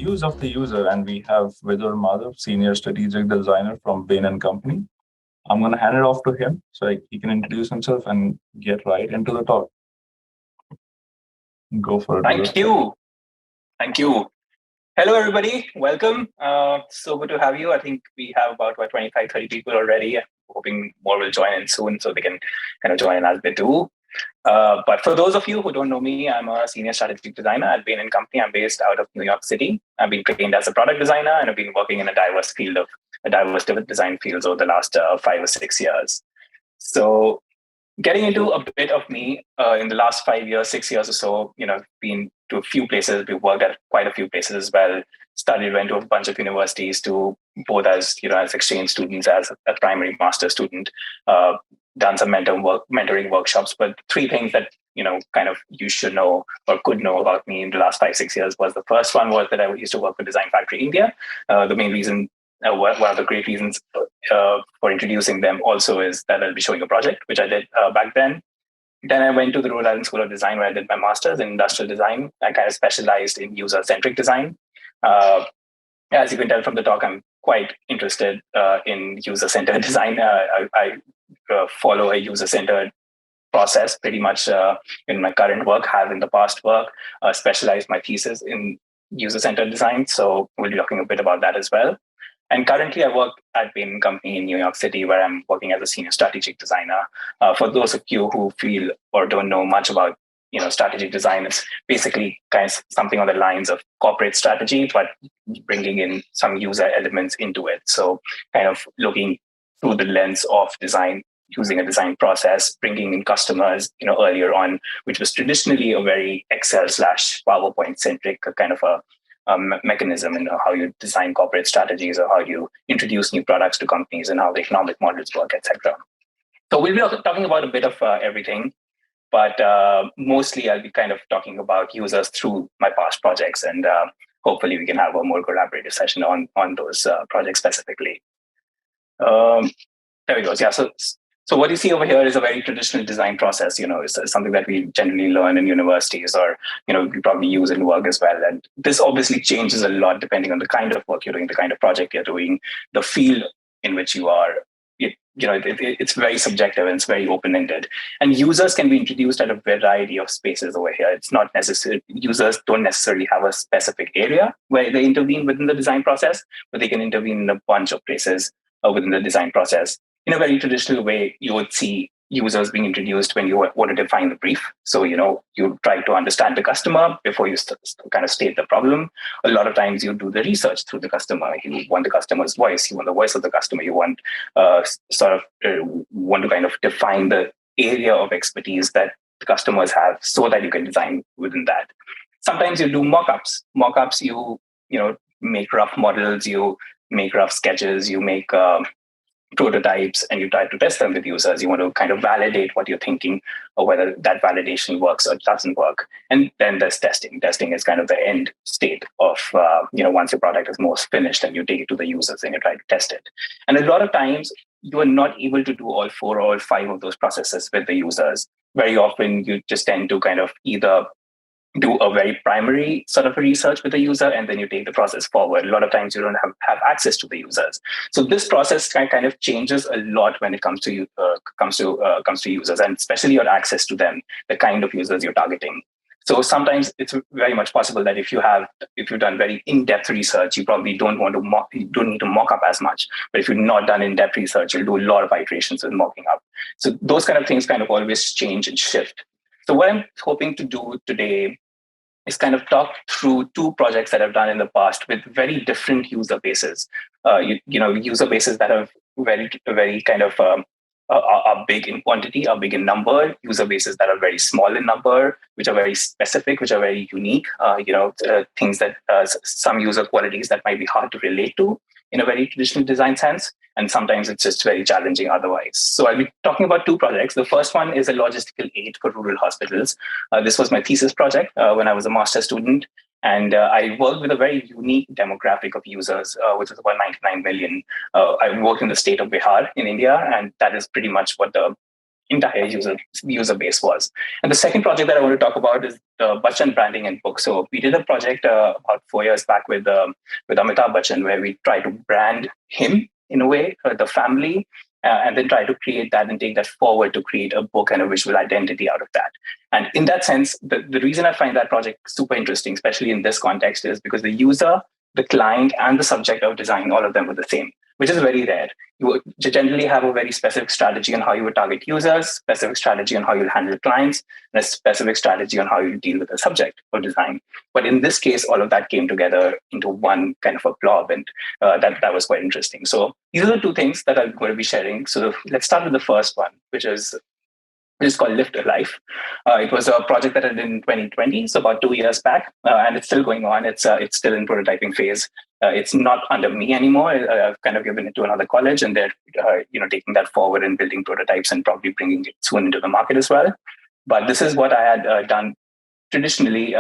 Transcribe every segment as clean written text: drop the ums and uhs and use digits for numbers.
views of the user, and we have Vidur Madhav, Senior Strategic Designer from Bain Company. I'm going to hand it off to him so he can introduce himself and get right into the talk. Go for it. Thank you. Thank you. Hello, everybody. Welcome. So good to have you. I think we have about 25, 30 people already. I'm hoping more will join in soon so they can kind of join in as they do. But for those of you who don't know me, I'm a senior strategic designer at Bain Company. I'm based out of New York City. I've been trained as a product designer, and I've been working in a diverse design fields over the last 5 or 6 years. So getting into a bit of me in the last 5 years, 6 years or so, been to a few places. We've worked at quite a few places as well. Went to a bunch of universities to both as exchange students, as a primary master student, done some mentoring workshops. But three things that, kind of you should know or could know about me in the last 5, 6 years was the first one was that I used to work for Design Factory India. The main reason, one of the great reasons for introducing them also is that I'll be showing a project, which I did back then. Then I went to the Rhode Island School of Design, where I did my master's in industrial design. I kind of specialized in user-centric design. As you can tell from the talk, I'm quite interested in user-centered design. I follow a user-centered process pretty much in my current work, have in the past work, specialized my thesis in user-centered design. So we'll be talking a bit about that as well. And currently, I work at Bain Company in New York City, where I'm working as a senior strategic designer. For those of you who feel or don't know much about, strategic design, it's basically kind of something on the lines of corporate strategy, but bringing in some user elements into it. So, kind of looking through the lens of design, using a design process, bringing in customers, earlier on, which was traditionally a very Excel/PowerPoint centric kind of a mechanism in how you design corporate strategies or how you introduce new products to companies and how the economic models work, etc. So we'll be talking about a bit of everything, but mostly I'll be kind of talking about users through my past projects, and hopefully we can have a more collaborative session on those projects specifically. There we go. Yeah. So what you see over here is a very traditional design process. It's something that we generally learn in universities, or we probably use in work as well. And this obviously changes a lot depending on the kind of work you're doing, the kind of project you're doing, the field in which you are. It's very subjective and it's very open-ended. And users can be introduced at a variety of spaces over here. It's not necessary. Users don't necessarily have a specific area where they intervene within the design process, but they can intervene in a bunch of places within the design process. In a very traditional way, you would see users being introduced when you want to define the brief. So, you try to understand the customer before you kind of state the problem. A lot of times you do the research through the customer. You want the customer's voice. You want the voice of the customer. You want want to kind of define the area of expertise that the customers have so that you can design within that. Sometimes you do mock-ups. Mock-ups, you make rough models, you make rough sketches, you make prototypes, and you try to test them with users. You want to kind of validate what you're thinking or whether that validation works or doesn't work. And then there's testing. Testing is kind of the end state of, once your product is most finished and you take it to the users and you try to test it. And a lot of times you are not able to do all 4 or all 5 of those processes with the users. Very often you just tend to kind of either do a very primary sort of research with the user, and then you take the process forward. A lot of times you don't have access to the users. So this process kind of changes a lot when it comes to users, and especially your access to them, the kind of users you're targeting. So sometimes it's very much possible that if you've done very in-depth research, you probably don't need to mock up as much. But if you've not done in-depth research, you'll do a lot of iterations with mocking up. So those kind of things kind of always change and shift. So what I'm hoping to do today is kind of talk through 2 projects that I've done in the past with very different user bases. User bases that are very kind of are big in quantity, are big in number. User bases that are very small in number, which are very specific, which are very unique. Things that some user qualities that might be hard to relate to in a very traditional design sense. And sometimes it's just very challenging otherwise. So I'll be talking about 2 projects. The first one is a logistical aid for rural hospitals. This was my thesis project when I was a master's student. And I worked with a very unique demographic of users, which is about 99 million. I worked in the state of Bihar in India, and that is pretty much what the entire user base was. And the second project that I want to talk about is the Bachchan branding and book. So we did a project about 4 years back with Amitabh Bachchan, where we try to brand him in a way, the family, and then try to create that and take that forward to create a book and a visual identity out of that. And in that sense, the reason I find that project super interesting, especially in this context, is because the user, the client, and the subject of design, all of them were the same, which is very rare. You would generally have a very specific strategy on how you would target users, specific strategy on how you'll handle clients, and a specific strategy on how you deal with the subject of design. But in this case, all of that came together into one kind of a blob, and that was quite interesting. So these are the two things that I'm going to be sharing. So let's start with the first one, which is called Lift Alive. It was a project that I did in 2020, so about 2 years back, and it's still going on. It's still in prototyping phase. It's not under me anymore. I've kind of given it to another college, and they're taking that forward and building prototypes and probably bringing it soon into the market as well. But this is what I had done traditionally,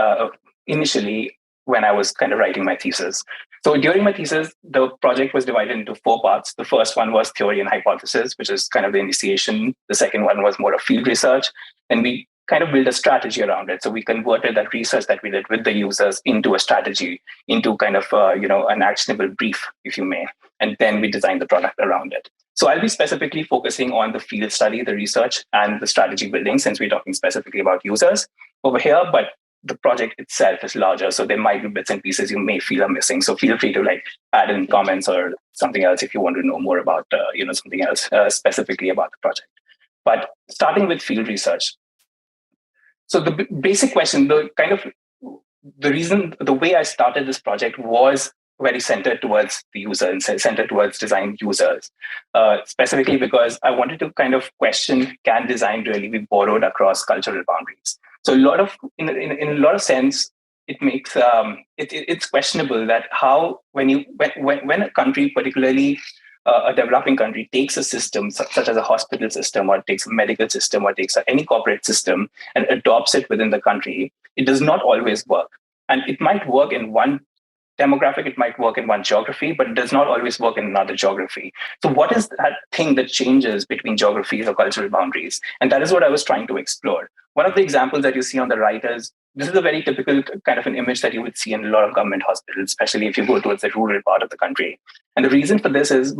initially, when I was kind of writing my thesis. So during my thesis, the project was divided into 4 parts. The first one was theory and hypothesis, which is kind of the initiation. The second one was more of field research. And we kind of built a strategy around it. So we converted that research that we did with the users into a strategy, into kind of an actionable brief, if you may. And then we designed the product around it. So I'll be specifically focusing on the field study, the research, and the strategy building, since we're talking specifically about users over here. But the project itself is larger, so there might be bits and pieces you may feel are missing. So feel free to add in comments or something else if you want to know more about something else specifically about the project. But starting with field research. So the basic question, the way I started this project was very centered towards the user and centered towards design users, specifically because I wanted to kind of question, can design really be borrowed across cultural boundaries? So in a lot of sense, it makes it's questionable that how when a country, particularly a developing country, takes a system such as a hospital system, or takes a medical system, or takes any corporate system and adopts it within the country, it does not always work. And it might work in one demographic, it might work in one geography, but it does not always work in another geography. So what is that thing that changes between geographies or cultural boundaries? And that is what I was trying to explore. One of the examples that you see on the right is, this is a very typical kind of an image that you would see in a lot of government hospitals, especially if you go towards the rural part of the country. And the reason for this is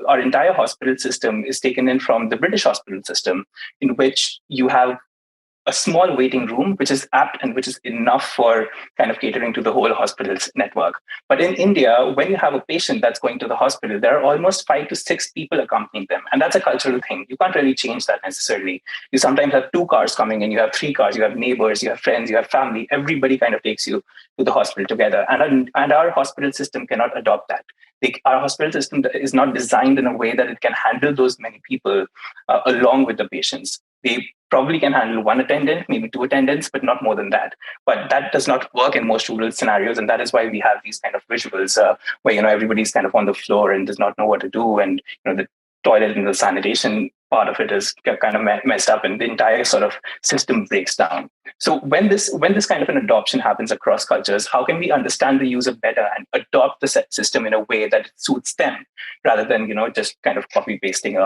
our entire hospital system is taken in from the British hospital system, in which you have a small waiting room, which is apt and which is enough for kind of catering to the whole hospital's network. But in India, when you have a patient that's going to the hospital, there are almost 5 to 6 people accompanying them. And that's a cultural thing. You can't really change that necessarily. You sometimes have 2 cars coming in, you have 3 cars, you have neighbors, you have friends, you have family. Everybody kind of takes you to the hospital together. And our hospital system cannot adopt that. Our hospital system is not designed in a way that it can handle those many people along with the patients. They probably can handle 1 attendant, maybe 2 attendants, but not more than that. But that does not work in most rural scenarios. And that is why we have these kind of visuals where, everybody's kind of on the floor and does not know what to do. And, the toilet and the sanitation part of it is kind of messed up, and the entire sort of system breaks down. So when this kind of an adoption happens across cultures, how can we understand the user better and adopt the system in a way that suits them, rather than, just kind of copy pasting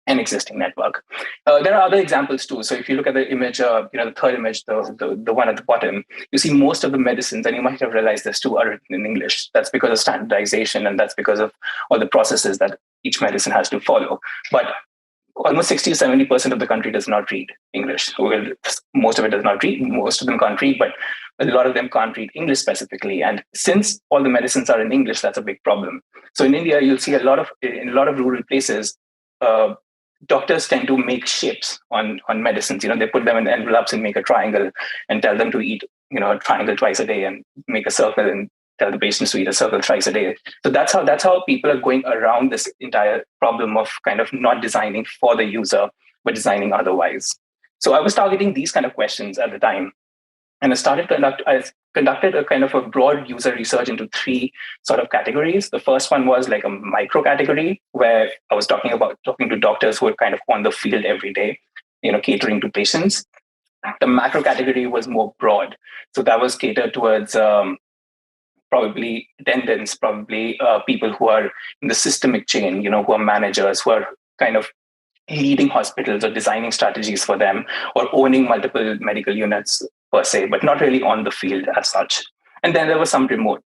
an existing network? There are other examples too. So if you look at the image, the third image, the one at the bottom, you see most of the medicines, and you might have realized this too, are written in English. That's because of standardization, and that's because of all the processes that each medicine has to follow. But almost 60 to 70% of the country does not read English. Well, most of it does not read. Most of them can't read, but a lot of them can't read English specifically. And since all the medicines are in English, that's a big problem. So in India, you'll see in a lot of rural places, doctors tend to make shapes on medicines. They put them in envelopes and make a triangle and tell them to eat, a triangle twice a day, and make a circle and tell the patients to eat a circle thrice a day. So that's how people are going around this entire problem of kind of not designing for the user, but designing otherwise. So I was targeting these kind of questions at the time. And I conducted a kind of a broad user research into 3 sort of categories. The first one was like a micro category, where I was talking to doctors who are kind of on the field every day, catering to patients. The macro category was more broad. So that was catered towards probably attendants, probably people who are in the systemic chain, who are managers, who are kind of leading hospitals or designing strategies for them or owning multiple medical units per se, but not really on the field as such. And then there were some remote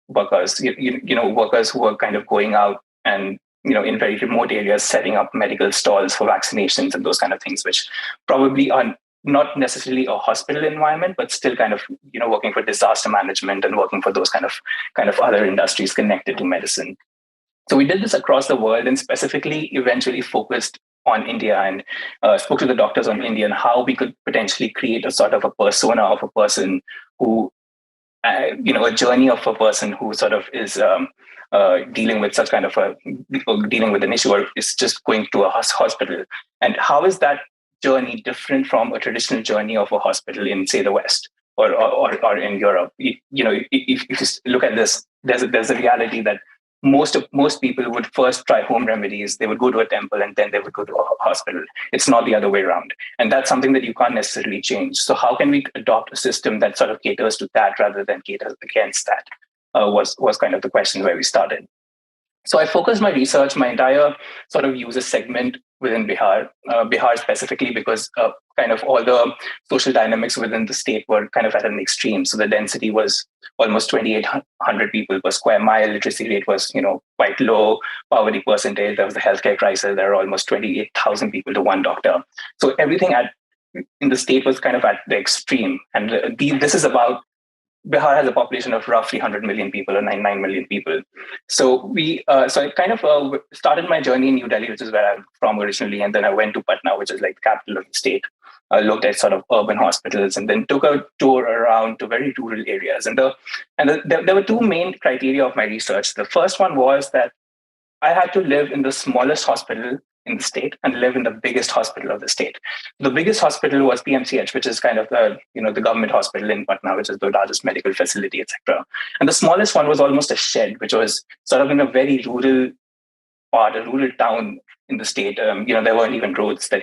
workers, workers who were kind of going out and in very remote areas, setting up medical stalls for vaccinations and those kind of things, which probably are not necessarily a hospital environment, but still kind of working for disaster management and working for those kind of other industries connected to medicine. So we did this across the world and specifically eventually focused on India and spoke to the doctors on India and how we could potentially create a sort of a persona of a person who, a journey of a person who sort of is dealing with such kind of dealing with an issue or is just going to a hospital. And how is that journey different from a traditional journey of a hospital in, say, the West or in Europe? If you look at this, there's a reality that most people would first try home remedies. They would go to a temple and then they would go to a hospital. It's not the other way around. And that's something that you can't necessarily change. So how can we adopt a system that sort of caters to that rather than caters against that? Was kind of the question where we started. So I focused my research, my entire sort of user segment within Bihar specifically because kind of all the social dynamics within the state were kind of at an extreme. So the density was almost 2,800 people per square mile. Literacy rate was, quite low. Poverty percentage, there was a healthcare crisis. There were almost 28,000 people to one doctor. So everything in the state was kind of at the extreme. And this is about Bihar has a population of roughly 100 million people or 9 million people. So so I kind of started my journey in New Delhi, which is where I'm from originally. And then I went to Patna, which is like the capital of the state. I looked at sort of urban hospitals and then took a tour around to very rural areas. And there were two main criteria of my research. The first one was that I had to live in the smallest hospital in the state and live in the biggest hospital of the state. The biggest hospital was PMCH, which is kind of the government hospital in Patna, which is the largest medical facility, etc. And the smallest one was almost a shed, which was sort of in a very rural part, a rural town in the state. There weren't even roads that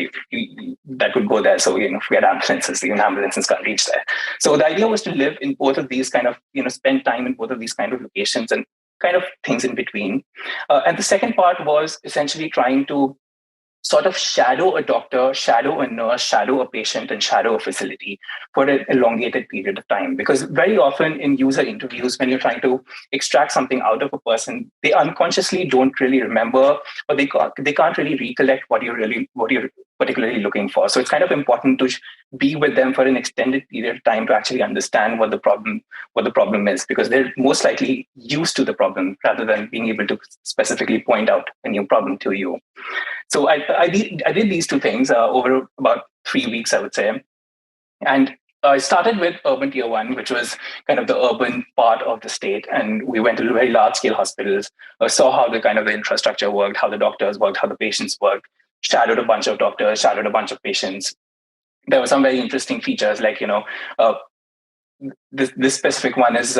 that could go there. So, if we had ambulances, even ambulances can't reach there. So the idea was to live in both of these kind of, spend time in both of these kind of locations and kind of things in between. And the second part was essentially trying to sort of shadow a doctor, shadow a nurse, shadow a patient, and shadow a facility for an elongated period of time. Because very often in user interviews, when you're trying to extract something out of a person, they unconsciously don't really remember, or they can't really recollect what you're particularly looking for. So it's kind of important to be with them for an extended period of time to actually understand what the problem is, because they're most likely used to the problem rather than being able to specifically point out a new problem to you. So I did these two things over about 3 weeks, I would say. And I started with urban tier 1, which was kind of the urban part of the state. And we went to very large scale hospitals, saw how the kind of the infrastructure worked, how the doctors worked, how the patients worked, shadowed a bunch of doctors, shadowed a bunch of patients. There were some very interesting features like, this specific one is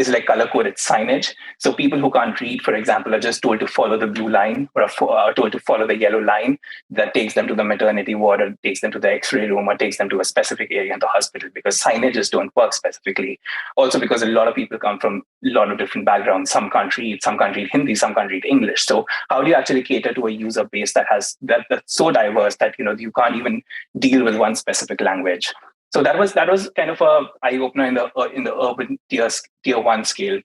like color coded signage. So people who can't read, for example, are just told to follow the blue line or are told to follow the yellow line that takes them to the maternity ward or takes them to the X-ray room or takes them to a specific area in the hospital, because signages don't work specifically. Also because a lot of people come from a lot of different backgrounds. Some can't read Hindi, some can't read English. So how do you actually cater to a user base that's so diverse that you can't even deal with one specific language? So that was kind of a eye opener in the urban tier 1 scale.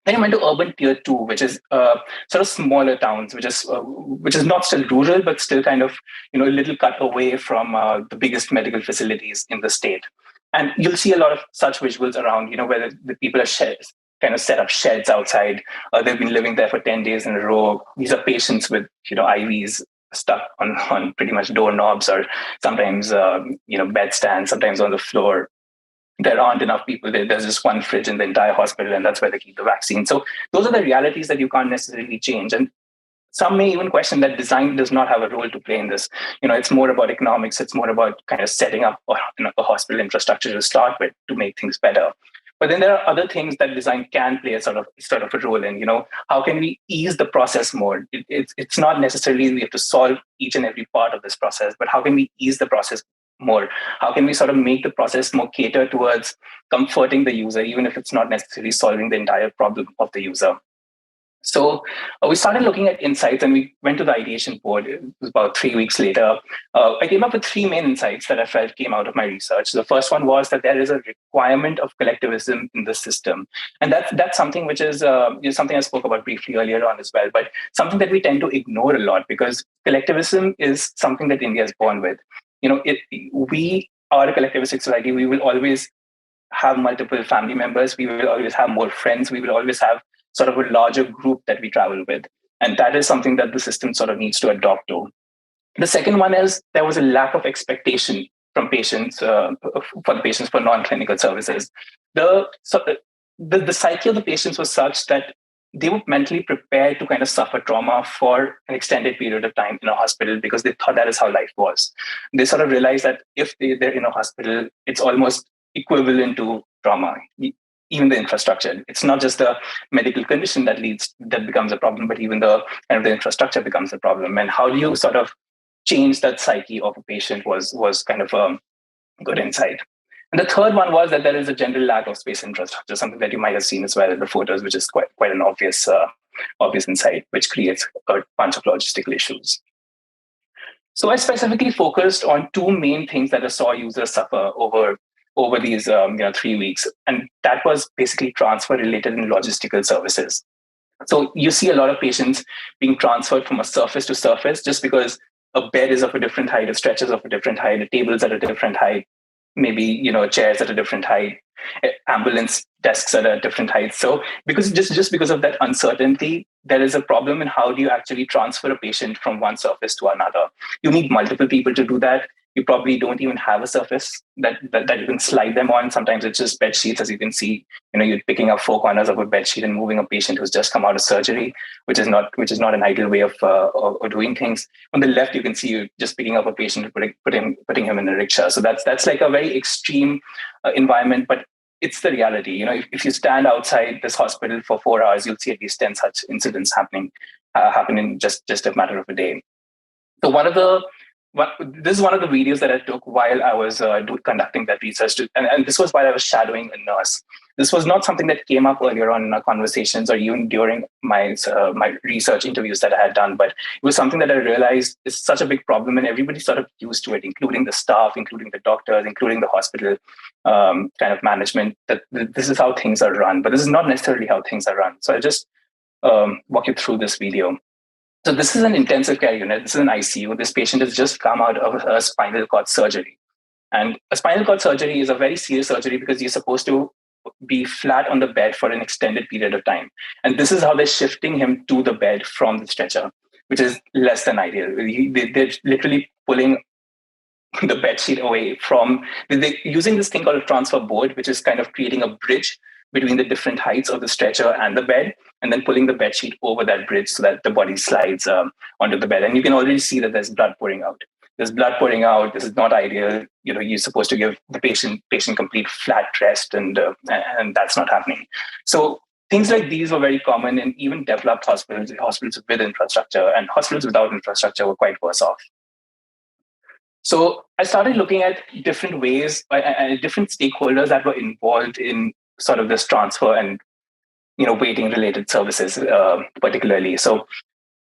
Then I went to urban tier 2, which is sort of smaller towns, which is not still rural, but still kind of a little cut away from the biggest medical facilities in the state. And you'll see a lot of such visuals around, where the people are kind of set up sheds outside. They've been living there for 10 days in a row. These are patients with IVs stuck on pretty much doorknobs, or sometimes bed stands, sometimes on the floor. There aren't enough people there. There's just one fridge in the entire hospital, and that's where they keep the vaccine. So those are the realities that you can't necessarily change. And some may even question that design does not have a role to play in this. It's more about economics. It's more about kind of setting up a hospital infrastructure to start with to make things better. But then there are other things that design can play a sort of a role in. How can we ease the process more? It's not necessarily we have to solve each and every part of this process, but how can we ease the process more? How can we sort of make the process more cater towards comforting the user, even if it's not necessarily solving the entire problem of the user? So we started looking at insights and we went to the ideation board. It was about 3 weeks later. I came up with three main insights that I felt came out of my research. The first one was that there is a requirement of collectivism in the system. And that's something which is something I spoke about briefly earlier on as well, but something that we tend to ignore a lot because collectivism is something that India is born with. We are a collectivistic society. We will always have multiple family members. We will always have more friends. We will always have sort of a larger group that we travel with. And that is something that the system sort of needs to adopt to. The second one is there was a lack of expectation from patients, for the patients for non-clinical services. The psyche of the patients was such that they were mentally prepared to kind of suffer trauma for an extended period of time in a hospital because they thought that is how life was. They sort of realized that if they're in a hospital, it's almost equivalent to trauma, even the infrastructure. It's not just the medical condition that becomes a problem, but even the kind of the infrastructure becomes a problem. And how do you sort of change that psyche of a patient was kind of a good insight. And the third one was that there is a general lack of space infrastructure, something that you might have seen as well in the photos, which is quite an obvious insight, which creates a bunch of logistical issues. So I specifically focused on two main things that I saw users suffer over these 3 weeks, and that was basically transfer related and logistical services. So you see a lot of patients being transferred from a surface to surface just because a bed is of a different height, a stretcher is of a different height, a table's at a different height, maybe chairs at a different height, ambulance desks at a different height. So because just because of that uncertainty, there is a problem in how do you actually transfer a patient from one surface to another. You need multiple people to do that. You probably don't even have a surface that you can slide them on. Sometimes it's just bed sheets, as you can see. You're picking up four corners of a bed sheet and moving a patient who's just come out of surgery, which is not an ideal way of doing things. On the left, you can see you just picking up a patient and putting him in a rickshaw. So that's like a very extreme environment, but it's the reality. If you stand outside this hospital for 4 hours, you'll see at least 10 such incidents happening in just a matter of a day. So this is one of the videos that I took while I was conducting that research, and this was while I was shadowing a nurse. This was not something that came up earlier on in our conversations or even during my research interviews that I had done, but it was something that I realized is such a big problem, and everybody's sort of used to it, including the staff, including the doctors, including the hospital kind of management, that this is how things are run, but this is not necessarily how things are run. So I'll just walk you through this video. So this is an intensive care unit. This is an ICU. This patient has just come out of a spinal cord surgery. And a spinal cord surgery is a very serious surgery because you're supposed to be flat on the bed for an extended period of time. And this is how they're shifting him to the bed from the stretcher, which is less than ideal. They're literally pulling the bed sheet away they're using this thing called a transfer board, which is kind of creating a bridge between the different heights of the stretcher and the bed, and then pulling the bed sheet over that bridge so that the body slides onto the bed. And you can already see that there's blood pouring out. There's blood pouring out. This is not ideal. You're supposed to give the patient complete flat rest, and that's not happening. So things like these were very common in even developed hospitals with infrastructure, and hospitals without infrastructure were quite worse off. So I started looking at different ways and different stakeholders that were involved in sort of this transfer and waiting related services particularly. So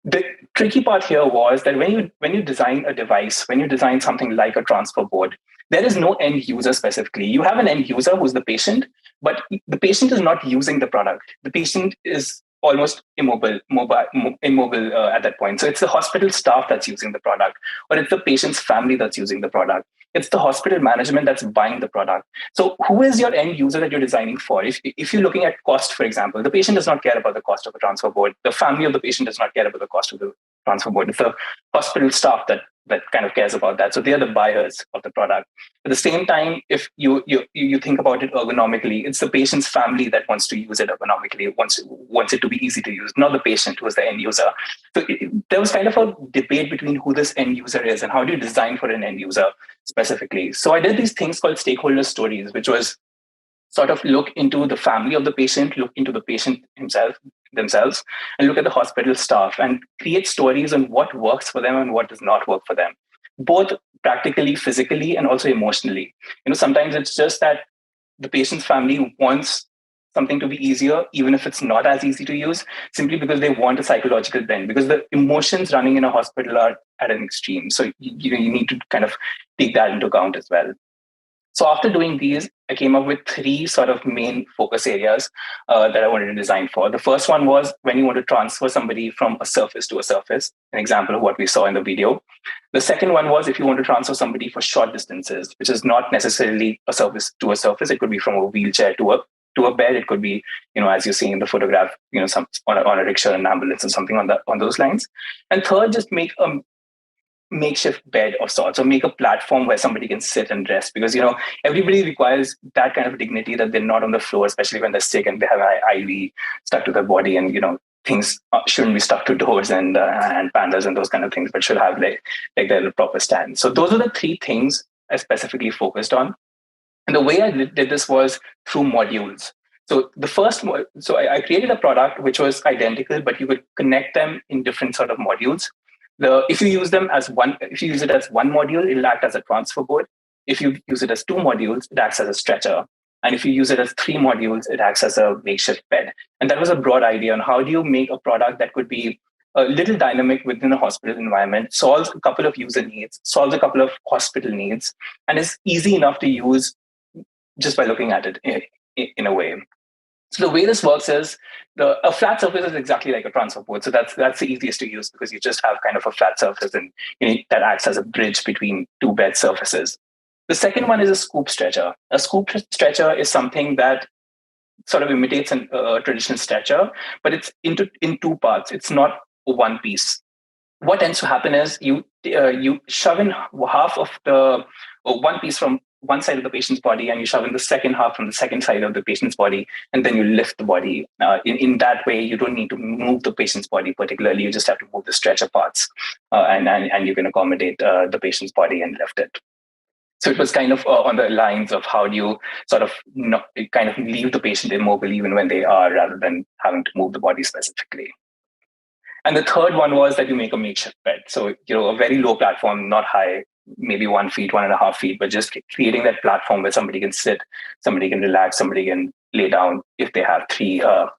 the tricky part here was that when you design a device, when you design something like a transfer board, there is no end user specifically. You have an end user who's the patient, but the patient is not using the product. The patient is almost immobile at that point. So it's the hospital staff that's using the product, or it's the patient's family that's using the product. It's the hospital management that's buying the product. So who is your end user that you're designing for? If you're looking at cost, for example, the patient does not care about the cost of a transfer board. The family of the patient does not care about the cost of the transfer board. It's the hospital staff that kind of cares about that. So they are the buyers of the product. At the same time, if you think about it ergonomically, it's the patient's family that wants to use it ergonomically, wants it to be easy to use, not the patient who is the end user. So there was kind of a debate between who this end user is and how do you design for an end user specifically. So I did these things called stakeholder stories, which was sort of look into the family of the patient, look into the patient themselves, and look at the hospital staff and create stories on what works for them and what does not work for them, both practically, physically, and also emotionally. Sometimes it's just that the patient's family wants something to be easier, even if it's not as easy to use, simply because they want a psychological blend, because the emotions running in a hospital are at an extreme. So you need to kind of take that into account as well. So after doing these, I came up with three sort of main focus areas that I wanted to design for. The first one was when you want to transfer somebody from a surface to a surface, an example of what we saw in the video. The second one was if you want to transfer somebody for short distances, which is not necessarily a surface to a surface. It could be from a wheelchair to a bed. It could be, as you see in the photograph, some on a rickshaw, an ambulance, or something on those lines. And third, just make a makeshift bed of sorts, or make a platform where somebody can sit and rest, because everybody requires that kind of dignity, that they're not on the floor, especially when they're sick and they have an IV stuck to their body, and things shouldn't be stuck to doors and pandas and those kind of things, but should have like their proper stand. So those are the three things I specifically focused on. And the way I did this was through modules. So I created a product which was identical, but you could connect them in different sort of modules. If you use it as one module, it'll act as a transfer board. If you use it as two modules, it acts as a stretcher. And if you use it as three modules, it acts as a makeshift bed. And that was a broad idea on how do you make a product that could be a little dynamic within a hospital environment, solves a couple of user needs, solves a couple of hospital needs, and is easy enough to use just by looking at it in a way. So the way this works is a flat surface is exactly like a transfer board. So that's the easiest to use, because you just have kind of a flat surface, and that acts as a bridge between two bed surfaces. The second one is a scoop stretcher. A scoop stretcher is something that sort of imitates a traditional stretcher, but it's in two parts. It's not one piece. What tends to happen is you shove in half of one piece from one side of the patient's body, and you shove in the second half from the second side of the patient's body, and then you lift the body. In that way, you don't need to move the patient's body particularly. You just have to move the stretcher parts, and you can accommodate the patient's body and lift it. So it was kind of on the lines of how do you sort of kind of leave the patient immobile even when they are, rather than having to move the body specifically. And the third one was that you make a makeshift bed. So, a very low platform, not high, maybe 1 feet, 1.5 feet, but just creating that platform where somebody can sit, somebody can relax, somebody can lay down if they have three of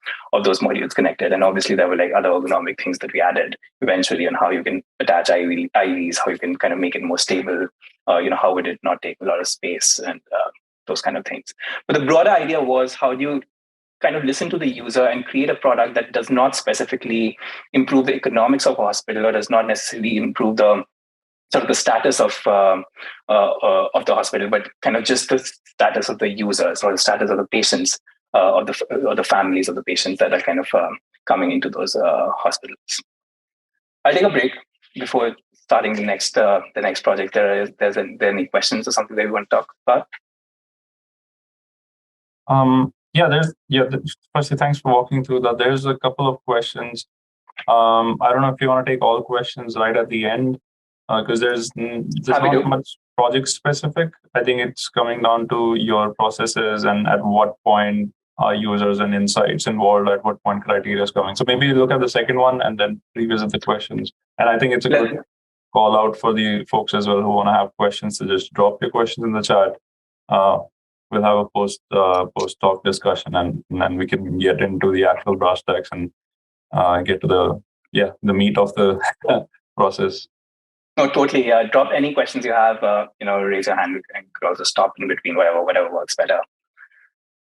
those modules connected. And obviously there were like other ergonomic things that we added eventually on how you can attach IVs, how you can kind of make it more stable, how would it not take a lot of space, and those kind of things. But the broader idea was, how do you kind of listen to the user and create a product that does not specifically improve the economics of a hospital, or does not necessarily improve the sort of the status of the hospital, but kind of just the status of the users, or the status of the patients, or the families of the patients that are kind of coming into those hospitals. I'll take a break before starting the next project. There any questions or something that you want to talk about? Firstly, thanks for walking through that. There's a couple of questions. I don't know if you want to take all questions right at the end, because there's not much project specific. I think it's coming down to your processes and at what point are users and insights involved, at what point criteria is coming. So maybe look at the second one and then revisit the questions. And I think it's a good call out for the folks as well who want to have questions to just drop your questions in the chat. We'll have a post talk discussion, and then we can get into the actual brass tacks and get to the meat of the process. No, totally. Drop any questions you have. Raise your hand, and could also stop in between, whatever works better.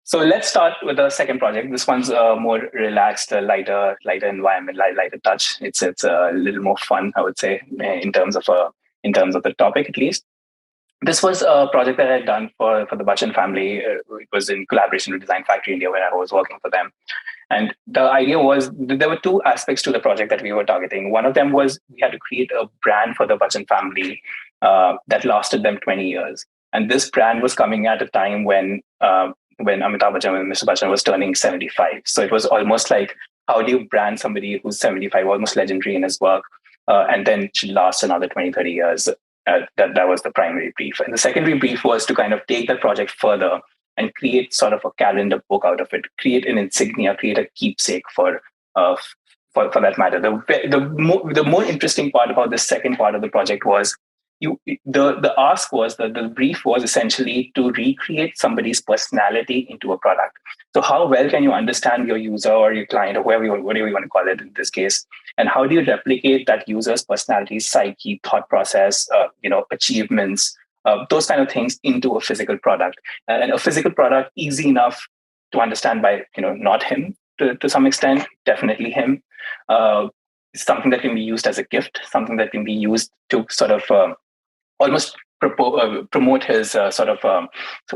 So let's start with the second project. This one's more relaxed, lighter environment, lighter touch. It's a little more fun, I would say, in terms of the topic, at least. This was a project that I had done for the Bachchan family. It was in collaboration with Design Factory India, where I was working for them. And the idea was, there were two aspects to the project that we were targeting. One of them was we had to create a brand for the Bachchan family that lasted them 20 years. And this brand was coming at a time when Amitabh Bachchan and Mr. Bachchan was turning 75. So it was almost like, how do you brand somebody who's 75, almost legendary in his work, and then should last another 20, 30 years? That was the primary brief. And the secondary brief was to kind of take that project further and create sort of a calendar book out of it, create an insignia, create a keepsake for that matter. The more interesting part about the second part of the project was the ask was that the brief was essentially to recreate somebody's personality into a product. So how well can you understand your user or your client or whatever you want to call it in this case, and how do you replicate that user's personality, psyche, thought process, achievements, those kind of things into a physical product, and a physical product easy enough to understand by not him to some extent, definitely him. Something that can be used as a gift, something that can be used to sort of almost promote his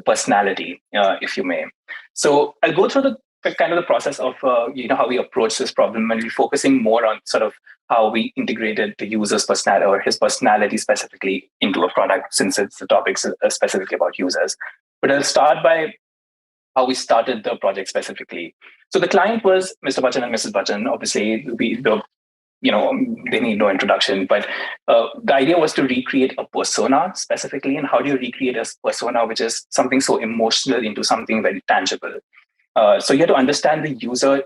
personality, if you may. So I'll go through the kind of the process of how we approach this problem, and we're focusing more on sort of how we integrated the user's personality or his personality specifically into a product, since it's the topics specifically about users. But I'll start by how we started the project specifically. So the client was Mr. Bachchan and Mrs. Bachchan. Obviously, they need no introduction, but the idea was to recreate a persona specifically. And how do you recreate a persona, which is something so emotional, into something very tangible? So you have to understand the user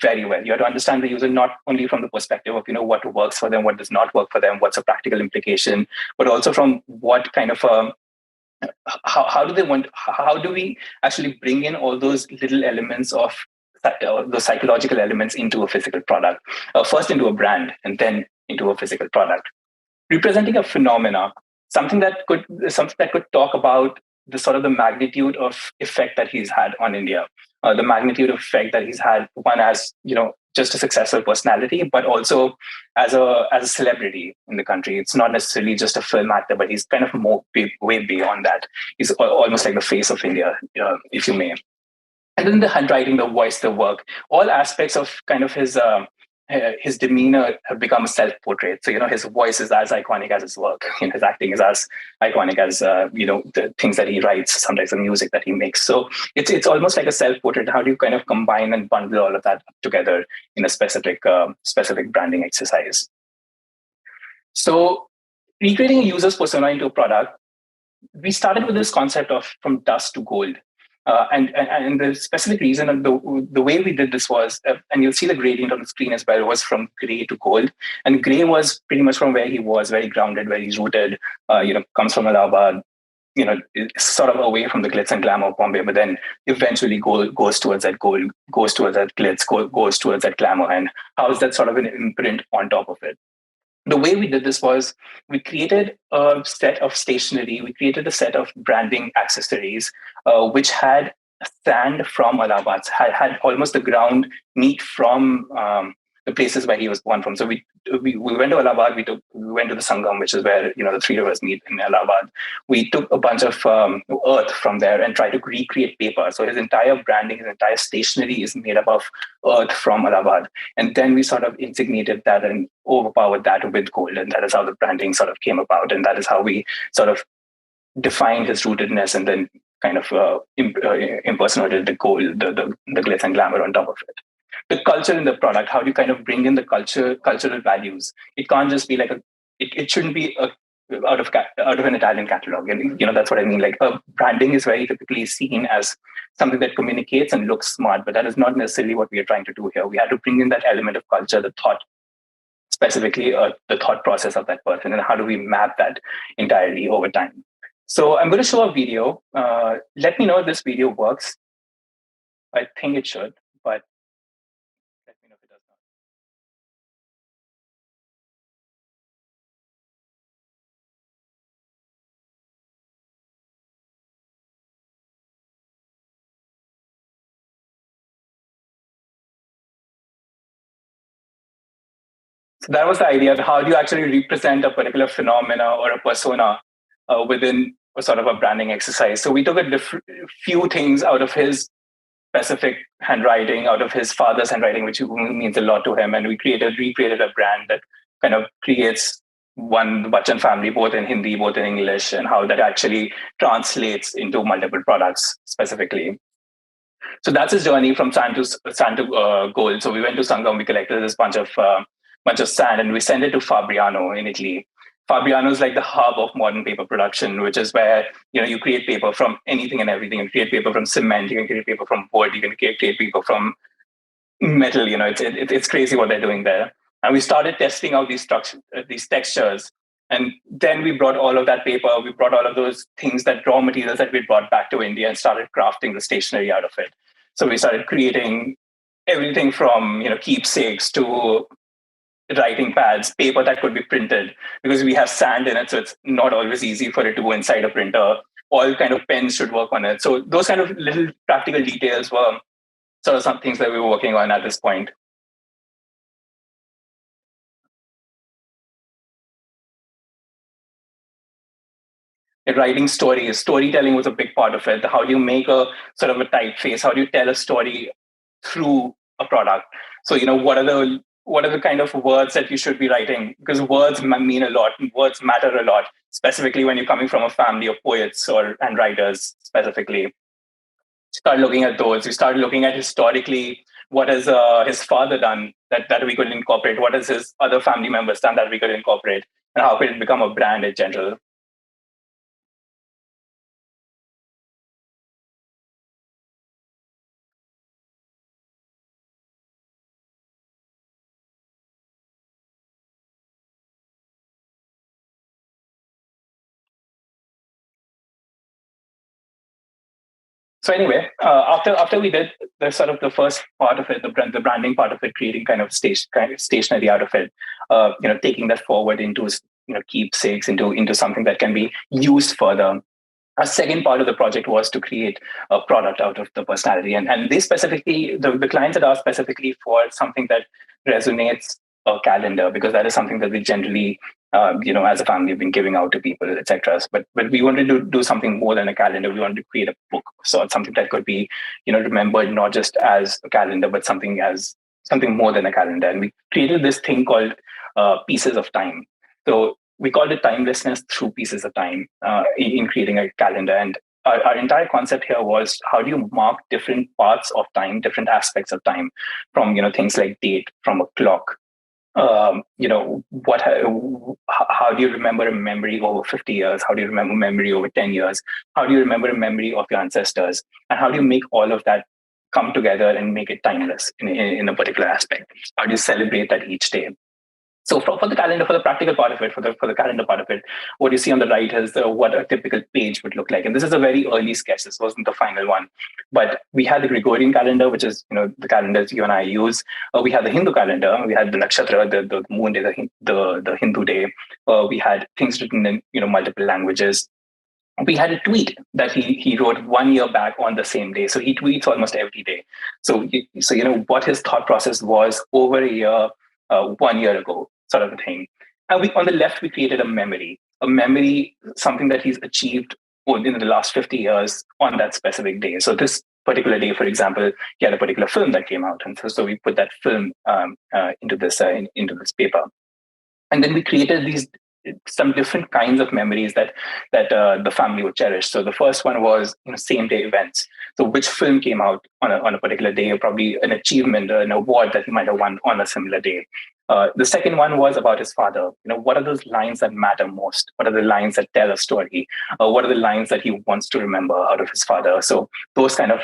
very well. You have to understand the user not only from the perspective of what works for them, what does not work for them, what's a practical implication, but also from what kind of how do we actually bring in all those little elements of the psychological elements into a physical product, first into a brand and then into a physical product, representing a phenomena, something that could talk about the sort of the magnitude of effect that he's had on India, the magnitude of effect that he's had, one as just a successful personality, but also as a celebrity in the country. It's not necessarily just a film actor, but he's kind of way beyond that. He's almost like the face of India, if you may. And then the handwriting, the voice, the work, all aspects of kind of his demeanor have become a self-portrait. So, his voice is as iconic as his work. His acting is as iconic as, the things that he writes, sometimes the music that he makes. So it's almost like a self-portrait. How do you kind of combine and bundle all of that together in a specific branding exercise? So recreating a user's persona into a product, we started with this concept of from dust to gold. And the specific reason of the way we did this was, and you'll see the gradient on the screen as well, was from gray to gold. And gray was pretty much from where he was, very grounded, very rooted, comes from Allahabad, sort of away from the glitz and glamour of Bombay, but then eventually goes towards that gold, goes towards that glitz, goes towards that glamour. And how is that sort of an imprint on top of it? The way we did this was we created a set of stationery, we created a set of branding accessories, which had sand from Allahabad, had almost the ground meat from the places where he was born from. So we went to Allahabad, we went to the Sangam, which is where the three rivers meet in Allahabad. We took a bunch of earth from there and tried to recreate paper. So his entire branding, his entire stationery is made up of earth from Allahabad. And then we sort of insignated that and overpowered that with gold. And that is how the branding sort of came about. And that is how we sort of defined his rootedness and then kind of impersonated the gold, the glitz and glamour on top of it. The culture in the product, how do you kind of bring in the cultural values? It can't just be like it shouldn't be out of an Italian catalog. And that's what I mean. Like branding is very typically seen as something that communicates and looks smart, but that is not necessarily what we are trying to do here. We had to bring in that element of culture, the thought, specifically the thought process of that person, and how do we map that entirely over time. So I'm going to show a video. Let me know if this video works. I think it should, but let me know if it does not. So that was the idea of how do you actually represent a particular phenomena or a persona within a sort of a branding exercise. So we took a few things out of his specific handwriting, out of his father's handwriting, which means a lot to him. And we recreated a brand that kind of creates the Bachchan family, both in Hindi, both in English, and how that actually translates into multiple products specifically. So that's his journey from sand to gold. So we went to Sangam, we collected this bunch of sand, and we sent it to Fabriano in Italy. Fabriano is like the hub of modern paper production, which is where you create paper from anything and everything. You create paper from cement, you can create paper from wood, you can create paper from metal. It's crazy what they're doing there. And we started testing out these textures And then we brought all of that paper, we brought all of those things, that raw materials that we brought back to India, and started crafting the stationery out of it. So we started creating everything from keepsakes to writing pads, paper that could be printed, because we have sand in it, so it's not always easy for it to go inside a printer. All kind of pens should work on it. So those kind of little practical details were sort of some things that we were working on at this point. Writing stories, storytelling was a big part of it. How do you make a sort of a typeface? How do you tell a story through a product? So, what are the kind of words that you should be writing? Because words mean a lot. Words matter a lot, specifically when you're coming from a family of poets and writers specifically. Start looking at those. We started looking at historically what has his father done that we could incorporate. What has his other family members done that we could incorporate? And how could it become a brand in general? So anyway, after we did the sort of the first part of it, the branding part of it, creating kind of stationery out of it, taking that forward into keepsakes, into something that can be used further. A second part of the project was to create a product out of the personality, and they specifically, the clients had asked specifically for something that resonates, a calendar, because that is something that we generally as a family have been giving out to people, etc. But we wanted to do something more than a calendar. We wanted to create a book, so it's something that could be remembered not just as a calendar, but something more than a calendar. And we created this thing called pieces of time. So we called it timelessness through pieces of time in creating a calendar. And our entire concept here was, how do you mark different parts of time, different aspects of time, from things like date, from a clock. How do you remember a memory over 50 years? How do you remember a memory over 10 years? How do you remember a memory of your ancestors? And how do you make all of that come together and make it timeless in a particular aspect? How do you celebrate that each day? So for the calendar, for the practical part of it, for the calendar part of it, what you see on the right is what a typical page would look like. And this is a very early sketch. This wasn't the final one. But we had the Gregorian calendar, which is the calendars you and I use. We had the Hindu calendar. We had the nakshatra, the moon day, the Hindu day. We had things written in multiple languages. We had a tweet that he wrote 1 year back on the same day. So he tweets almost every day. So what his thought process was over a year, 1 year ago, sort of a thing. And on the left, we created a memory, something that he's achieved in the last 50 years on that specific day. So this particular day, for example, he had a particular film that came out. And so we put that film into this paper. And then we created some different kinds of memories that the family would cherish. So the first one was same day events. So which film came out on a particular day, or probably an achievement or an award that he might have won on a similar day. The second one was about his father. What are those lines that matter most? What are the lines that tell a story? What are the lines that he wants to remember out of his father? So those kind of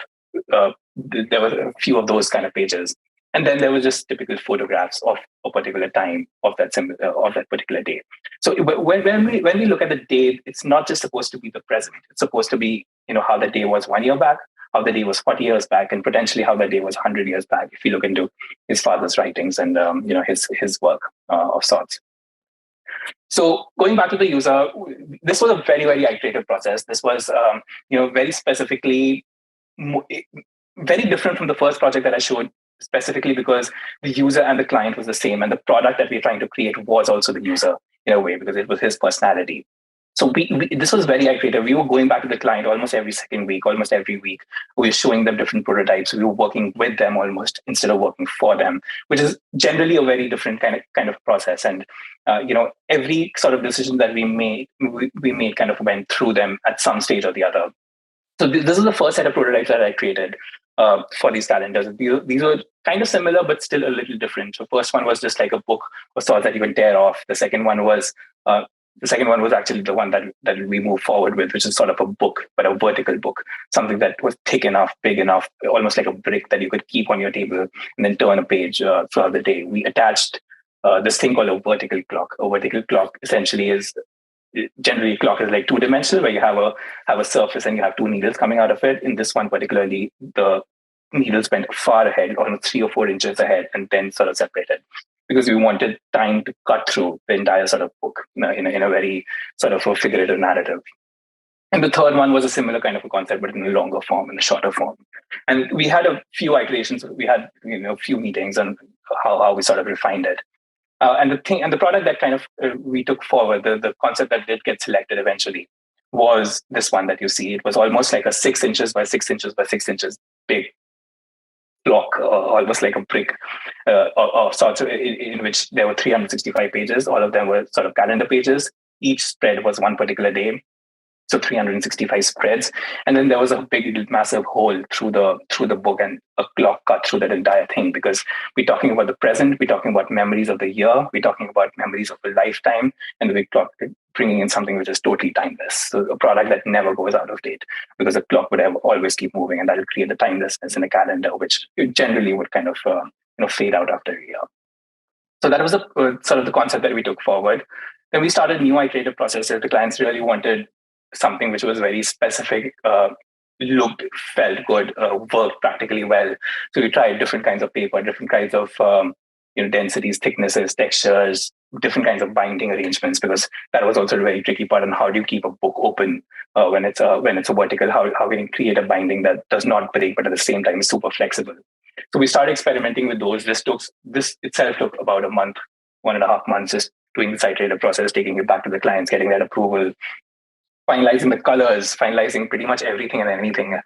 there were a few of those kind of pages. And then there were just typical photographs of a particular time of that particular day. So when we look at the day, it's not just supposed to be the present. It's supposed to be how the day was 1 year back, how the day was 40 years back, and potentially how the day was 100 years back, if you look into his father's writings and his work of sorts. So going back to the user, this was a very, very iterative process. This was very specifically very different from the first project that I showed, specifically because the user and the client was the same, and the product that we're trying to create was also the user in a way, because it was his personality. So this was very iterative. We were going back to the client almost every second week, almost every week. We were showing them different prototypes. We were working with them almost instead of working for them, which is generally a very different kind of process. And every sort of decision that we made kind of went through them at some stage or the other. So this is the first set of prototypes that I created for these calendars. These were kind of similar, but still a little different. So first one was just like a book of sorts that you can tear off. The second one was actually the one that we moved forward with, which is sort of a book, but a vertical book, something that was thick enough, big enough, almost like a brick that you could keep on your table and then turn a page throughout the day. We attached this thing called a vertical clock. A vertical clock essentially is generally a clock is like two-dimensional, where you have a surface and you have two needles coming out of it. In this one particularly, the needles went far ahead, almost 3 or 4 inches ahead, and then sort of separated, because we wanted time to cut through the entire sort of book in a very sort of a figurative narrative. And the third one was a similar kind of a concept, but in a longer form, in a shorter form. And we had a few iterations. We had a few meetings on how we sort of refined it. And the product that kind of we took forward, the concept that did get selected eventually, was this one that you see. It was almost like a 6 inches by 6 inches by 6 inches big block, almost like a brick of sorts, in which there were 365 pages. All of them were sort of calendar pages. Each spread was one particular day. So 365 spreads. And then there was a big, massive hole through the book, and a clock cut through that entire thing, because we're talking about the present, we're talking about memories of the year, we're talking about memories of a lifetime, and the big clock bringing in something which is totally timeless. So a product that never goes out of date, because the clock would always keep moving, and that will create the timelessness in a calendar, which generally would kind of fade out after a year. So that was sort of the concept that we took forward. Then we started new iterative processes. The clients really wanted something which was very specific, looked, felt good, worked practically well. So we tried different kinds of paper, different kinds of densities, thicknesses, textures, different kinds of binding arrangements, because that was also a very tricky part. And how do you keep a book open when it's a vertical? How can you create a binding that does not break, but at the same time is super flexible? So we started experimenting with those. This itself took about a month, 1.5 months, just doing the iterative process, taking it back to the clients, getting that approval, finalizing the colors, finalizing pretty much everything and anything,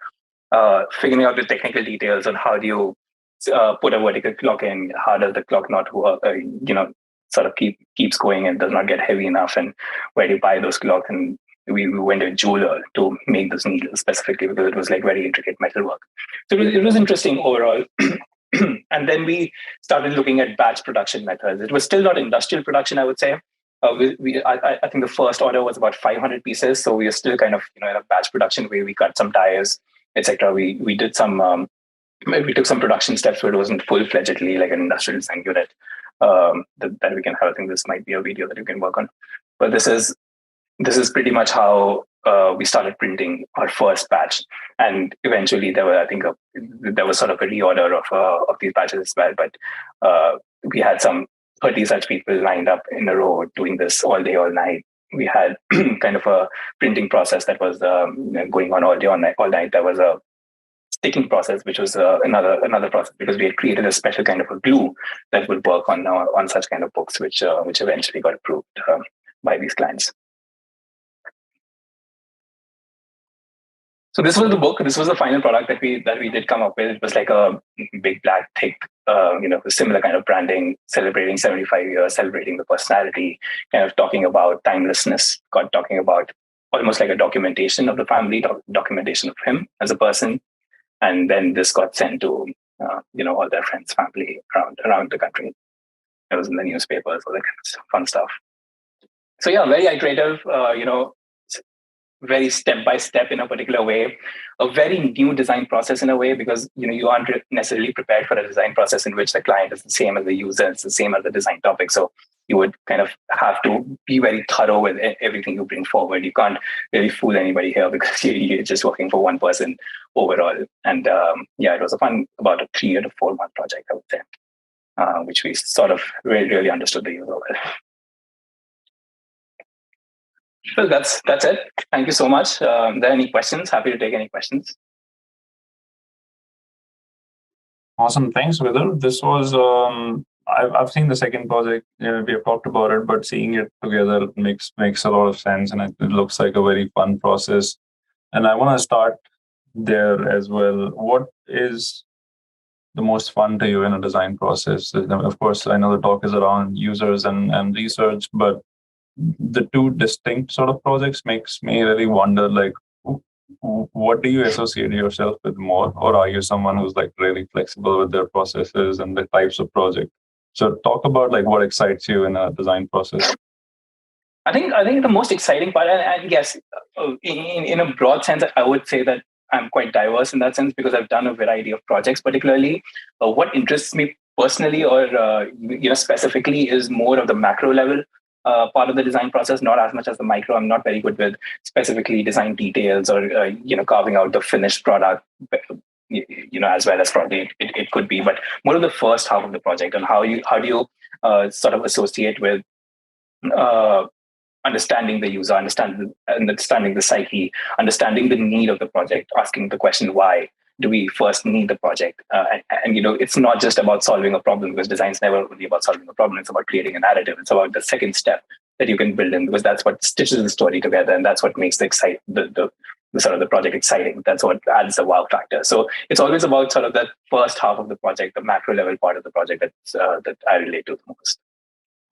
figuring out the technical details on how do you put a vertical clock in, how does the clock not work, sort of keeps going and does not get heavy enough, and where do you buy those clocks? And we went to a jeweler to make those needles specifically, because it was like very intricate metalwork. So it was interesting overall. And then we started looking at batch production methods. It was still not industrial production, I would say. I think the first order was about 500 pieces. So we are still kind of in a batch production where we cut some tires, etc. We did some we took some production steps where it wasn't full-fledgedly like an industrial design unit that we can have. I think this might be a video that you can work on. But this is pretty much how we started printing our first batch. And eventually there was sort of a reorder of these batches as well. But we had some 30 such people lined up in a row doing this all day, all night. We had kind of a printing process that was going on all day, all night. There was a sticking process, which was another process, because we had created a special kind of a glue that would work on such kind of books, which eventually got approved by these clients. So this was the book. This was the final product that we did come up with. It was like a big, black, thick, similar kind of branding, celebrating 75 years, celebrating the personality, kind of talking about timelessness, talking about almost like a documentation of the family, documentation of him as a person. And then this got sent to all their friends, family around the country. It was in the newspapers, all that kind of fun stuff. So yeah, very iterative, very step by step in a particular way, a very new design process in a way, because you aren't necessarily prepared for a design process in which the client is the same as the user, it's the same as the design topic. So you would kind of have to be very thorough with everything you bring forward. You can't really fool anybody here, because you're just working for one person overall. And it was about a 3 to 4 month project, I would say, which we sort of really understood the user well. Well, that's it. Thank you so much. Are there any questions? Happy to take any questions. Awesome. Thanks, Vidur. This was, I've seen the second project. We have talked about it, but seeing it together makes a lot of sense. And it looks like a very fun process. And I want to start there as well. What is the most fun to you in a design process? Of course, I know the talk is around users and research, but the two distinct sort of projects makes me really wonder, like, what do you associate yourself with more? Or are you someone who's like really flexible with their processes and the types of project? So talk about like what excites you in a design process. I think the most exciting part, and yes, in a broad sense, I would say that I'm quite diverse in that sense, because I've done a variety of projects. Particularly, what interests me personally or specifically is more of the macro level part of the design process, not as much as the micro. I'm not very good with specifically design details or carving out the finished product, as well as probably it could be, but more of the first half of the project and how do you sort of associate with understanding the user, understanding the psyche, understanding the need of the project, asking the question, why do we first need the project? And it's not just about solving a problem, because design is never only about solving a problem. It's about creating a narrative. It's about the second step that you can build in, because that's what stitches the story together, and that's what makes the sort of the project exciting. That's what adds the wow factor. So it's always about sort of that first half of the project, the macro level part of the project that I relate to the most.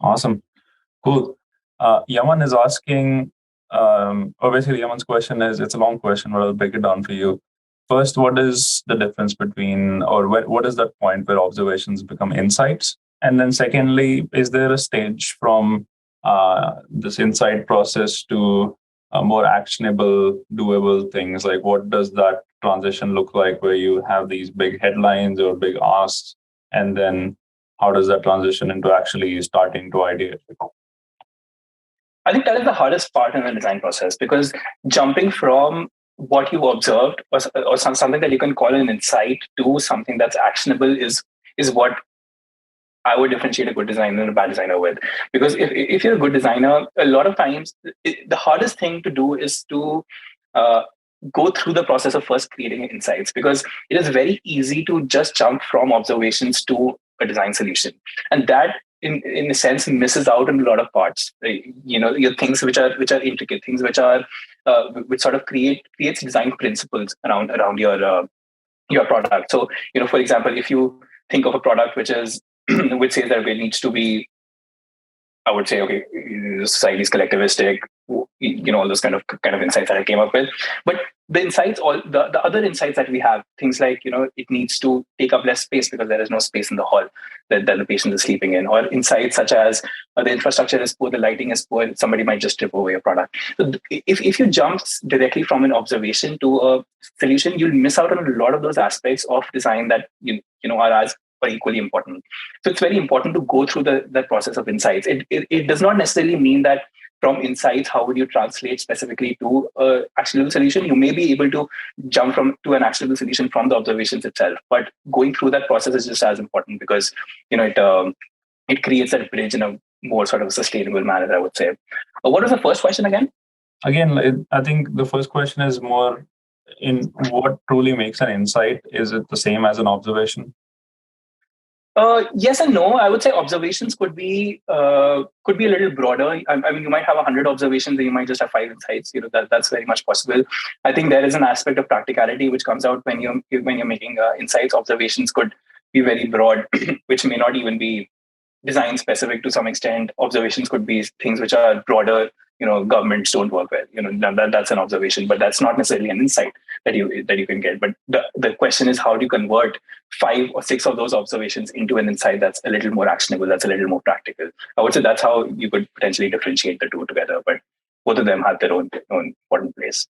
Awesome. Cool. Yaman is asking, basically Yaman's question is, it's a long question, but I'll break it down for you. First, what is the difference between, or what is that point where observations become insights? And then secondly, is there a stage from this insight process to more actionable, doable things? Like, what does that transition look like, where you have these big headlines or big asks, and then how does that transition into actually starting to ideate? I think that is the hardest part in the design process, because jumping from what you observed or something that you can call an insight to something that's actionable is what I would differentiate a good designer and a bad designer with. Because if you're a good designer, a lot of times the hardest thing to do is to go through the process of first creating insights, because it is very easy to just jump from observations to a design solution, and that in a sense misses out in a lot of parts. Your things which are intricate, things which are which sort of creates design principles around your product. So for example, if you think of a product which says that it needs to be, I would say, okay, society is collectivistic, all those kind of insights that I came up with. But the insights, all the other insights that we have, things like, it needs to take up less space because there is no space in the hall that the patient is sleeping in, or insights such as the infrastructure is poor, the lighting is poor, somebody might just trip over your product. So if you jump directly from an observation to a solution, you'll miss out on a lot of those aspects of design that are equally important. So it's very important to go through that process of insights. It does not necessarily mean that from insights, how would you translate specifically to an actionable solution? You may be able to jump to an actionable solution from the observations itself, but going through that process is just as important, because it creates that bridge in a more sort of sustainable manner, I would say. What was the first question again? Again, I think the first question is more in what truly makes an insight. Is it the same as an observation? Yes and no. I would say observations could be a little broader. I mean, you might have 100 observations and you might just have 5 insights. That's very much possible. I think there is an aspect of practicality which comes out when you're making insights. Observations could be very broad, which may not even be design specific to some extent. Observations could be things which are broader. Governments don't work well. That's an observation, but that's not necessarily an insight that you can get. But the question is, how do you convert 5 or 6 of those observations into an insight that's a little more actionable, that's a little more practical? I would say that's how you could potentially differentiate the two together. But both of them have their own important place.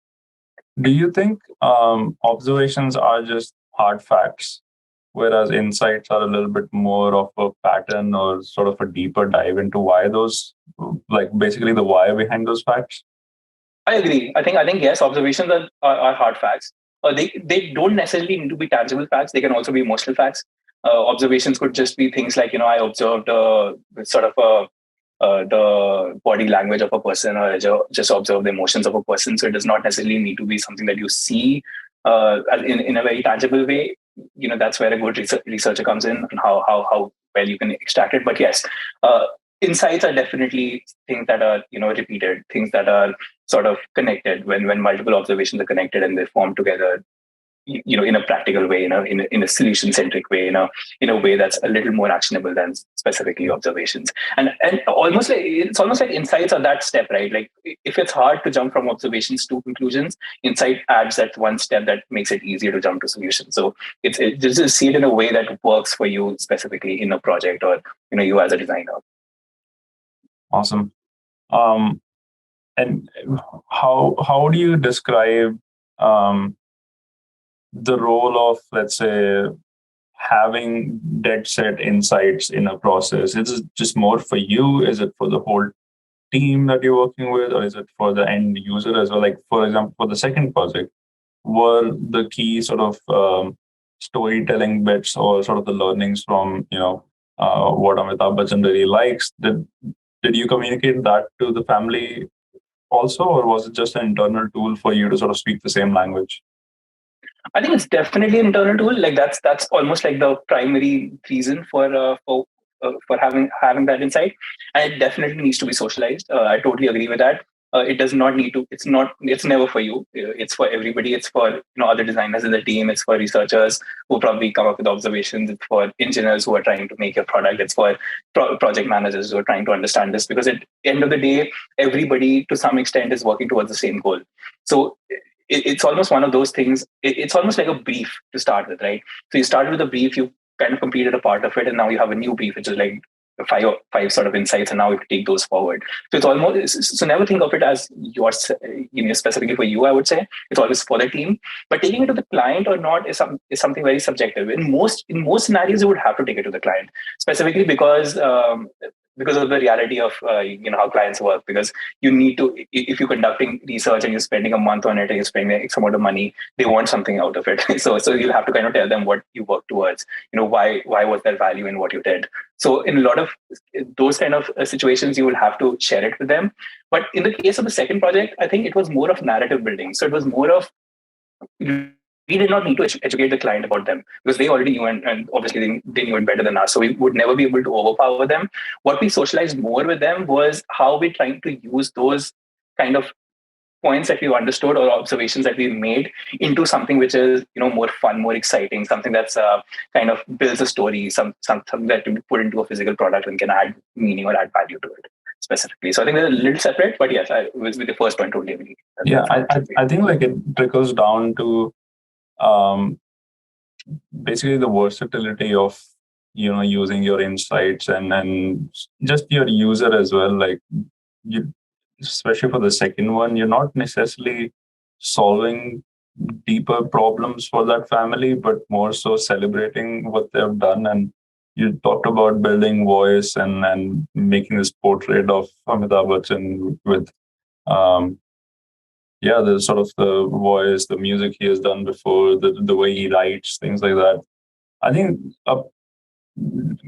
Do you think observations are just hard facts, whereas insights are a little bit more of a pattern or sort of a deeper dive into why those, like basically the why behind those facts? I agree. I think yes, observations are hard facts. They don't necessarily need to be tangible facts. They can also be emotional facts. Observations could just be things like, I observed the body language of a person, or I just observe the emotions of a person. So it does not necessarily need to be something that you see in a very tangible way. That's where a good researcher comes in, and how well you can extract it. But yes, insights are definitely things that are repeated, things that are sort of connected when multiple observations are connected and they form together, in a practical way, in a solution centric way, in a way that's a little more actionable than specifically observations. And it's almost like insights are that step, right? Like, if it's hard to jump from observations to conclusions, insight adds that one step that makes it easier to jump to solutions. So it's just see it in a way that works for you specifically in a project, or you as a designer. Awesome. And how do you describe the role of, let's say, having dead set insights in a process? Is it just more for you? Is it for the whole team that you're working with, or is it for the end user as well? Like, for example, for the second project, were the key sort of storytelling bits or sort of the learnings from what Amitabh Bachchan really likes? Did you communicate that to the family also, or was it just an internal tool for you to sort of speak the same language? I think it's definitely an internal tool. Like that's almost like the primary reason for having that insight, and it definitely needs to be socialized. I totally agree with that. It does not need to. It's not. It's never for you. It's for everybody. It's for other designers in the team. It's for researchers who probably come up with observations. It's for engineers who are trying to make your product. It's for project managers who are trying to understand this. Because at the end of the day, everybody to some extent is working towards the same goal. So it's almost one of those things. It's almost like a brief to start with, right? So you started with a brief, you kind of completed a part of it, and now you have a new brief, which is like five sort of insights, and now you take those forward. So it's almost, so never think of it as yours, specifically for you. I would say it's always for the team, but taking it to the client or not is something very subjective. In most scenarios, you would have to take it to the client, specifically because of the reality of how clients work. Because you need to, if you're conducting research and you're spending a month on it and you're spending X amount of money, they want something out of it. So you'll have to kind of tell them what you work towards. Why was there value in what you did. So in a lot of those kind of situations, you will have to share it with them. But in the case of the second project, I think it was more of narrative building. So it was more of, we did not need to educate the client about them because they already knew, and obviously they knew it better than us. So we would never be able to overpower them. What we socialized more with them was how we're trying to use those kind of points that we've understood or observations that we've made into something which is more fun, more exciting, something that's kind of builds a story, something that can be put into a physical product and can add meaning or add value to it specifically. So I think they're a little separate, but yes, I was with the first one totally agree. Yeah, I think like it trickles down to basically the versatility of using your insights and just your user as well. Like you, especially for the second one, you're not necessarily solving deeper problems for that family, but more so celebrating what they've done. And you talked about building voice and making this portrait of Amitabh Bachchan with the sort of the voice, the music he has done before, the way he writes, things like that. I think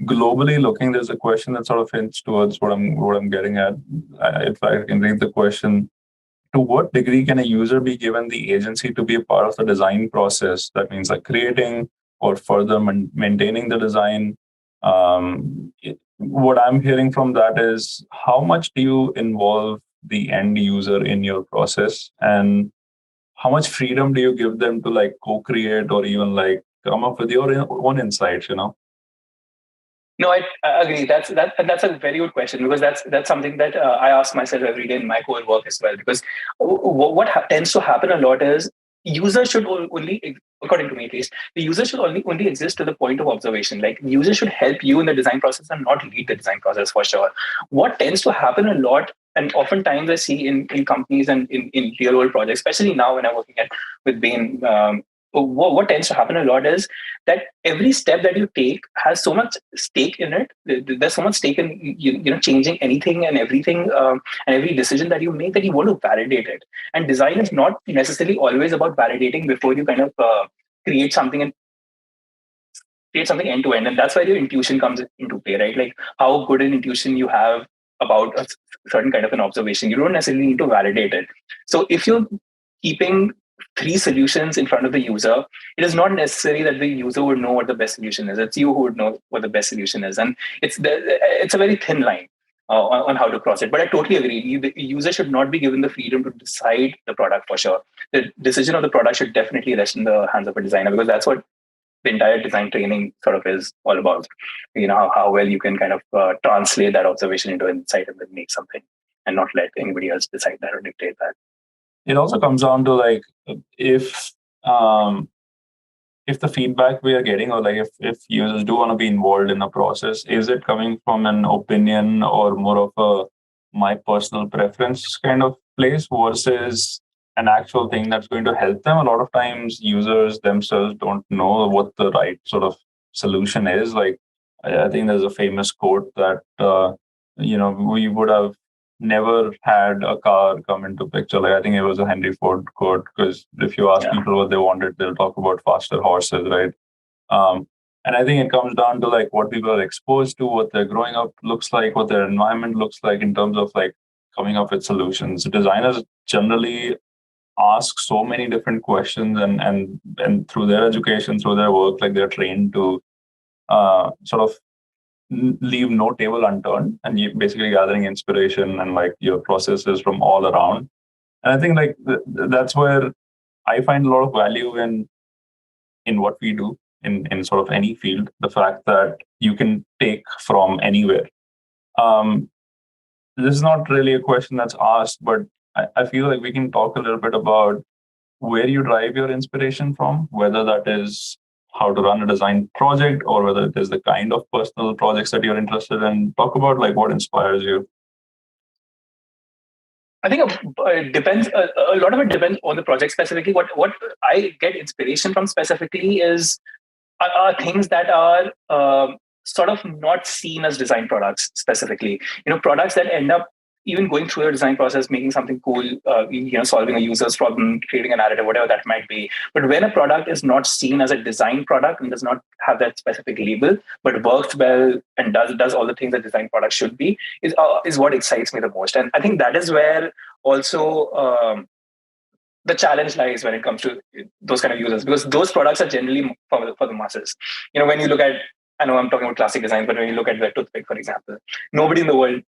globally looking, there's a question that sort of hints towards what I'm getting at. If I can read the question, to what degree can a user be given the agency to be a part of the design process? That means like creating or further maintaining the design. What I'm hearing from that is how much do you involve the end user in your process, and how much freedom do you give them to like co-create or even like come up with your own insights? No, I agree. That's a very good question, because that's something that I ask myself every day in my core work as well. Because what tends to happen a lot is users should only, according to me at least, the user should only exist to the point of observation. Like users should help you in the design process and not lead the design process for sure. What tends to happen a lot, and oftentimes I see in companies and in real world projects, especially now when I'm working with Bain. What tends to happen a lot is that every step that you take has so much stake in it. There's so much stake in changing anything and everything, and every decision that you make, that you want to validate it. And design is not necessarily always about validating before you kind of create something end to end. And that's where your intuition comes into play, right? Like how good an intuition you have about a certain kind of an observation. You don't necessarily need to validate it. So if you're keeping 3 solutions in front of the user, it is not necessary that the user would know what the best solution is. It's you who would know what the best solution is. And it's a very thin line on how to cross it. But I totally agree. The user should not be given the freedom to decide the product for sure. The decision of the product should definitely rest in the hands of a designer, because that's what the entire design training sort of is all about. How well you can kind of translate that observation into insight and then make something, and not let anybody else decide that or dictate that. It also comes down to like if the feedback we are getting, or like if users do want to be involved in a process, is it coming from an opinion or more of a my personal preference kind of place versus an actual thing that's going to help them? A lot of times users themselves don't know what the right sort of solution is. Like, I think there's a famous quote that, we would have never had a car come into picture. Like, I think it was a Henry Ford quote, because if you ask people what they wanted, they'll talk about faster horses, right? And I think it comes down to like what people are exposed to, what their growing up looks like, what their environment looks like in terms of like coming up with solutions. Designers generally ask so many different questions, and through their education, through their work, like they're trained to sort of leave no table unturned, and you basically gathering inspiration and like your processes from all around. And I think like that's where I find a lot of value in what we do in sort of any field. The fact that you can take from anywhere. This is not really a question that's asked, but I feel like we can talk a little bit about where you drive your inspiration from, whether that is how to run a design project or whether it is the kind of personal projects that you're interested in. Talk about like what inspires you. I think it depends. A lot of it depends on the project specifically. What I get inspiration from specifically are things that are sort of not seen as design products specifically. Products that end up even going through the design process, making something cool, solving a user's problem, creating a narrative, whatever that might be. But when a product is not seen as a design product and does not have that specific label, but works well and does all the things that design products should be, is what excites me the most. And I think that is where also the challenge lies when it comes to those kind of users, because those products are generally for the masses. When you look at, I know I'm talking about classic designs, but when you look at the toothpick, for example, nobody in the world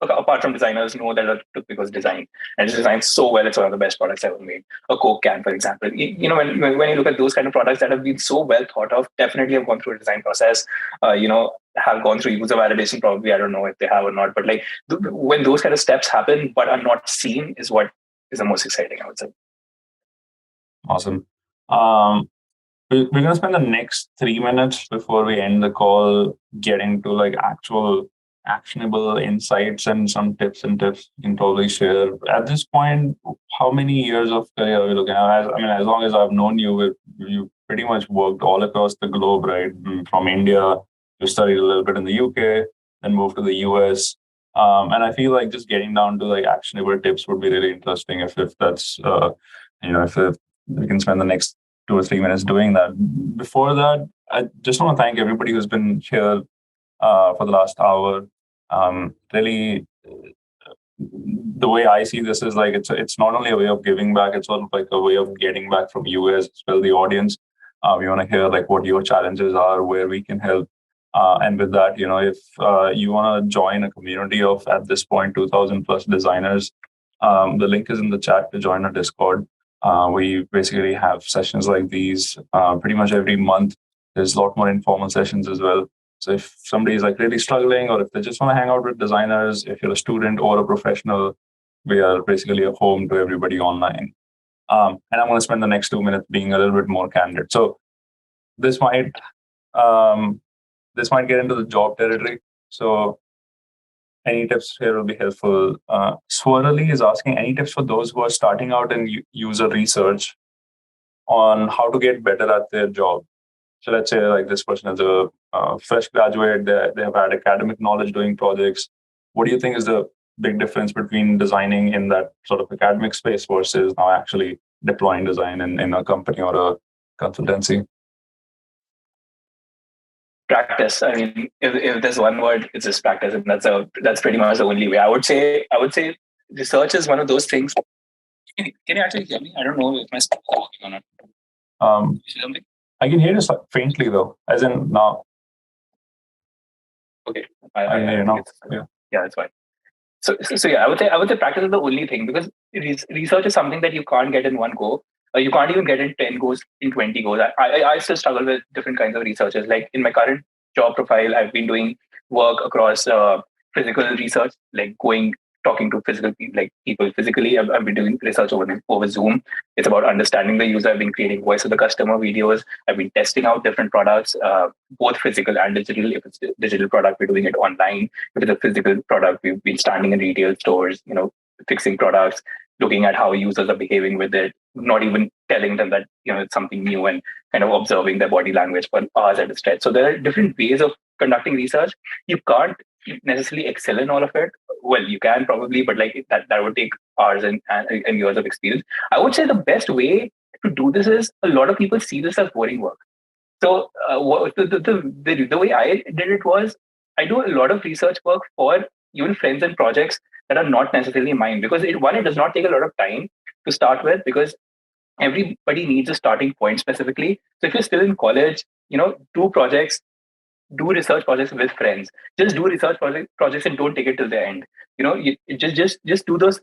apart from designers know that a toothpick was designed, and it's designed so well, it's one of the best products ever made. A Coke can, for example. When you look at those kind of products that have been so well thought of, definitely have gone through a design process, have gone through user validation, probably. I don't know if they have or not, but like when those kind of steps happen but are not seen is what is the most exciting, I would say. Awesome. We're going to spend the next 3 minutes before we end the call getting to like actual actionable insights and some tips you can probably share. At this point, how many years of career are we looking at? As long as I've known you, you pretty much worked all across the globe, right? From India, you studied a little bit in the UK, then moved to the US. And I feel like just getting down to like actionable tips would be really interesting if that's, if we can spend the next 2 or 3 minutes doing that. Before that, I just want to thank everybody who's been here for the last hour. Really, the way I see this is like it's not only a way of giving back, it's sort of like a way of getting back from you as well, the audience. We want to hear like what your challenges are, where we can help. And with that, if you want to join a community of, at this point, 2,000 plus designers, the link is in the chat to join our Discord. We basically have sessions like these pretty much every month. There's a lot more informal sessions as well. So if somebody is like really struggling, or if they just want to hang out with designers, if you're a student or a professional, we are basically a home to everybody online. And I'm going to spend the next 2 minutes being a little bit more candid. So this might get into the job territory. So any tips here will be helpful. Swirly is asking any tips for those who are starting out in user research on how to get better at their job. So let's say like this person is a fresh graduate, they have had academic knowledge doing projects. What do you think is the big difference between designing in that sort of academic space versus now actually deploying design in a company or a consultancy? Practice. I mean, if there's one word, it's just practice, and that's pretty much the only way. I would say research is one of those things. Can you actually hear me? I don't know if my stuff is working or not. I can hear you faintly though, as in now. Okay. I hear you now. Yeah, that's fine. So yeah, I would say practice is the only thing, because research is something that you can't get in one go. You can't even get in 10 goes, in 20 goes. I still struggle with different kinds of researches. Like in my current job profile, I've been doing work across physical research, like talking to people physically. I've been doing research over Zoom. It's about understanding the user. I've been creating voice of the customer videos. I've been testing out different products, both physical and digital. If it's a digital product, we're doing it online. If it's a physical product, we've been standing in retail stores, fixing products, looking at how users are behaving with it, not even telling them that it's something new and kind of observing their body language for hours at a stretch. So there are different ways of conducting research. You can't necessarily excel in all of it. Well, you can probably, but like that would take hours and years of experience. I would say the best way to do this is a lot of people see this as boring work. So the way I did it was I do a lot of research work for even friends and projects that are not necessarily mine, because it does not take a lot of time to start with, because everybody needs a starting point specifically. So if you're still in college, do projects, do research projects with friends. Just do research projects and don't take it till the end. Just do those,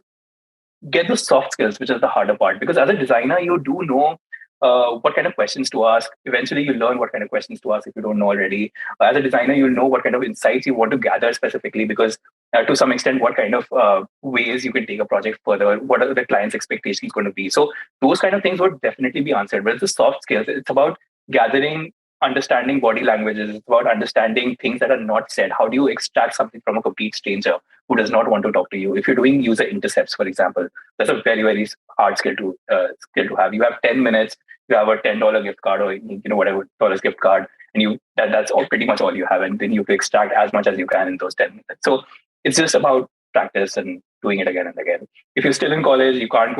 get those soft skills, which is the harder part. Because as a designer, you do know what kind of questions to ask. Eventually, you learn what kind of questions to ask if you don't know already. As a designer, you'll know what kind of insights you want to gather specifically, because to some extent, what kind of ways you can take a project further, what are the client's expectations going to be. So those kind of things would definitely be answered. But it's the soft skills. It's about gathering, understanding body languages. It's about understanding things that are not said. How do you extract something from a complete stranger who does not want to talk to you? If you're doing user intercepts, for example, that's a very, very hard skill to have. You have 10 minutes, you have a $10 gift card, or whatever dollars gift card, and that's all pretty much all you have, and then you have to extract as much as you can in those 10 minutes. So it's just about practice and doing it again and again. If you're still in college, you can't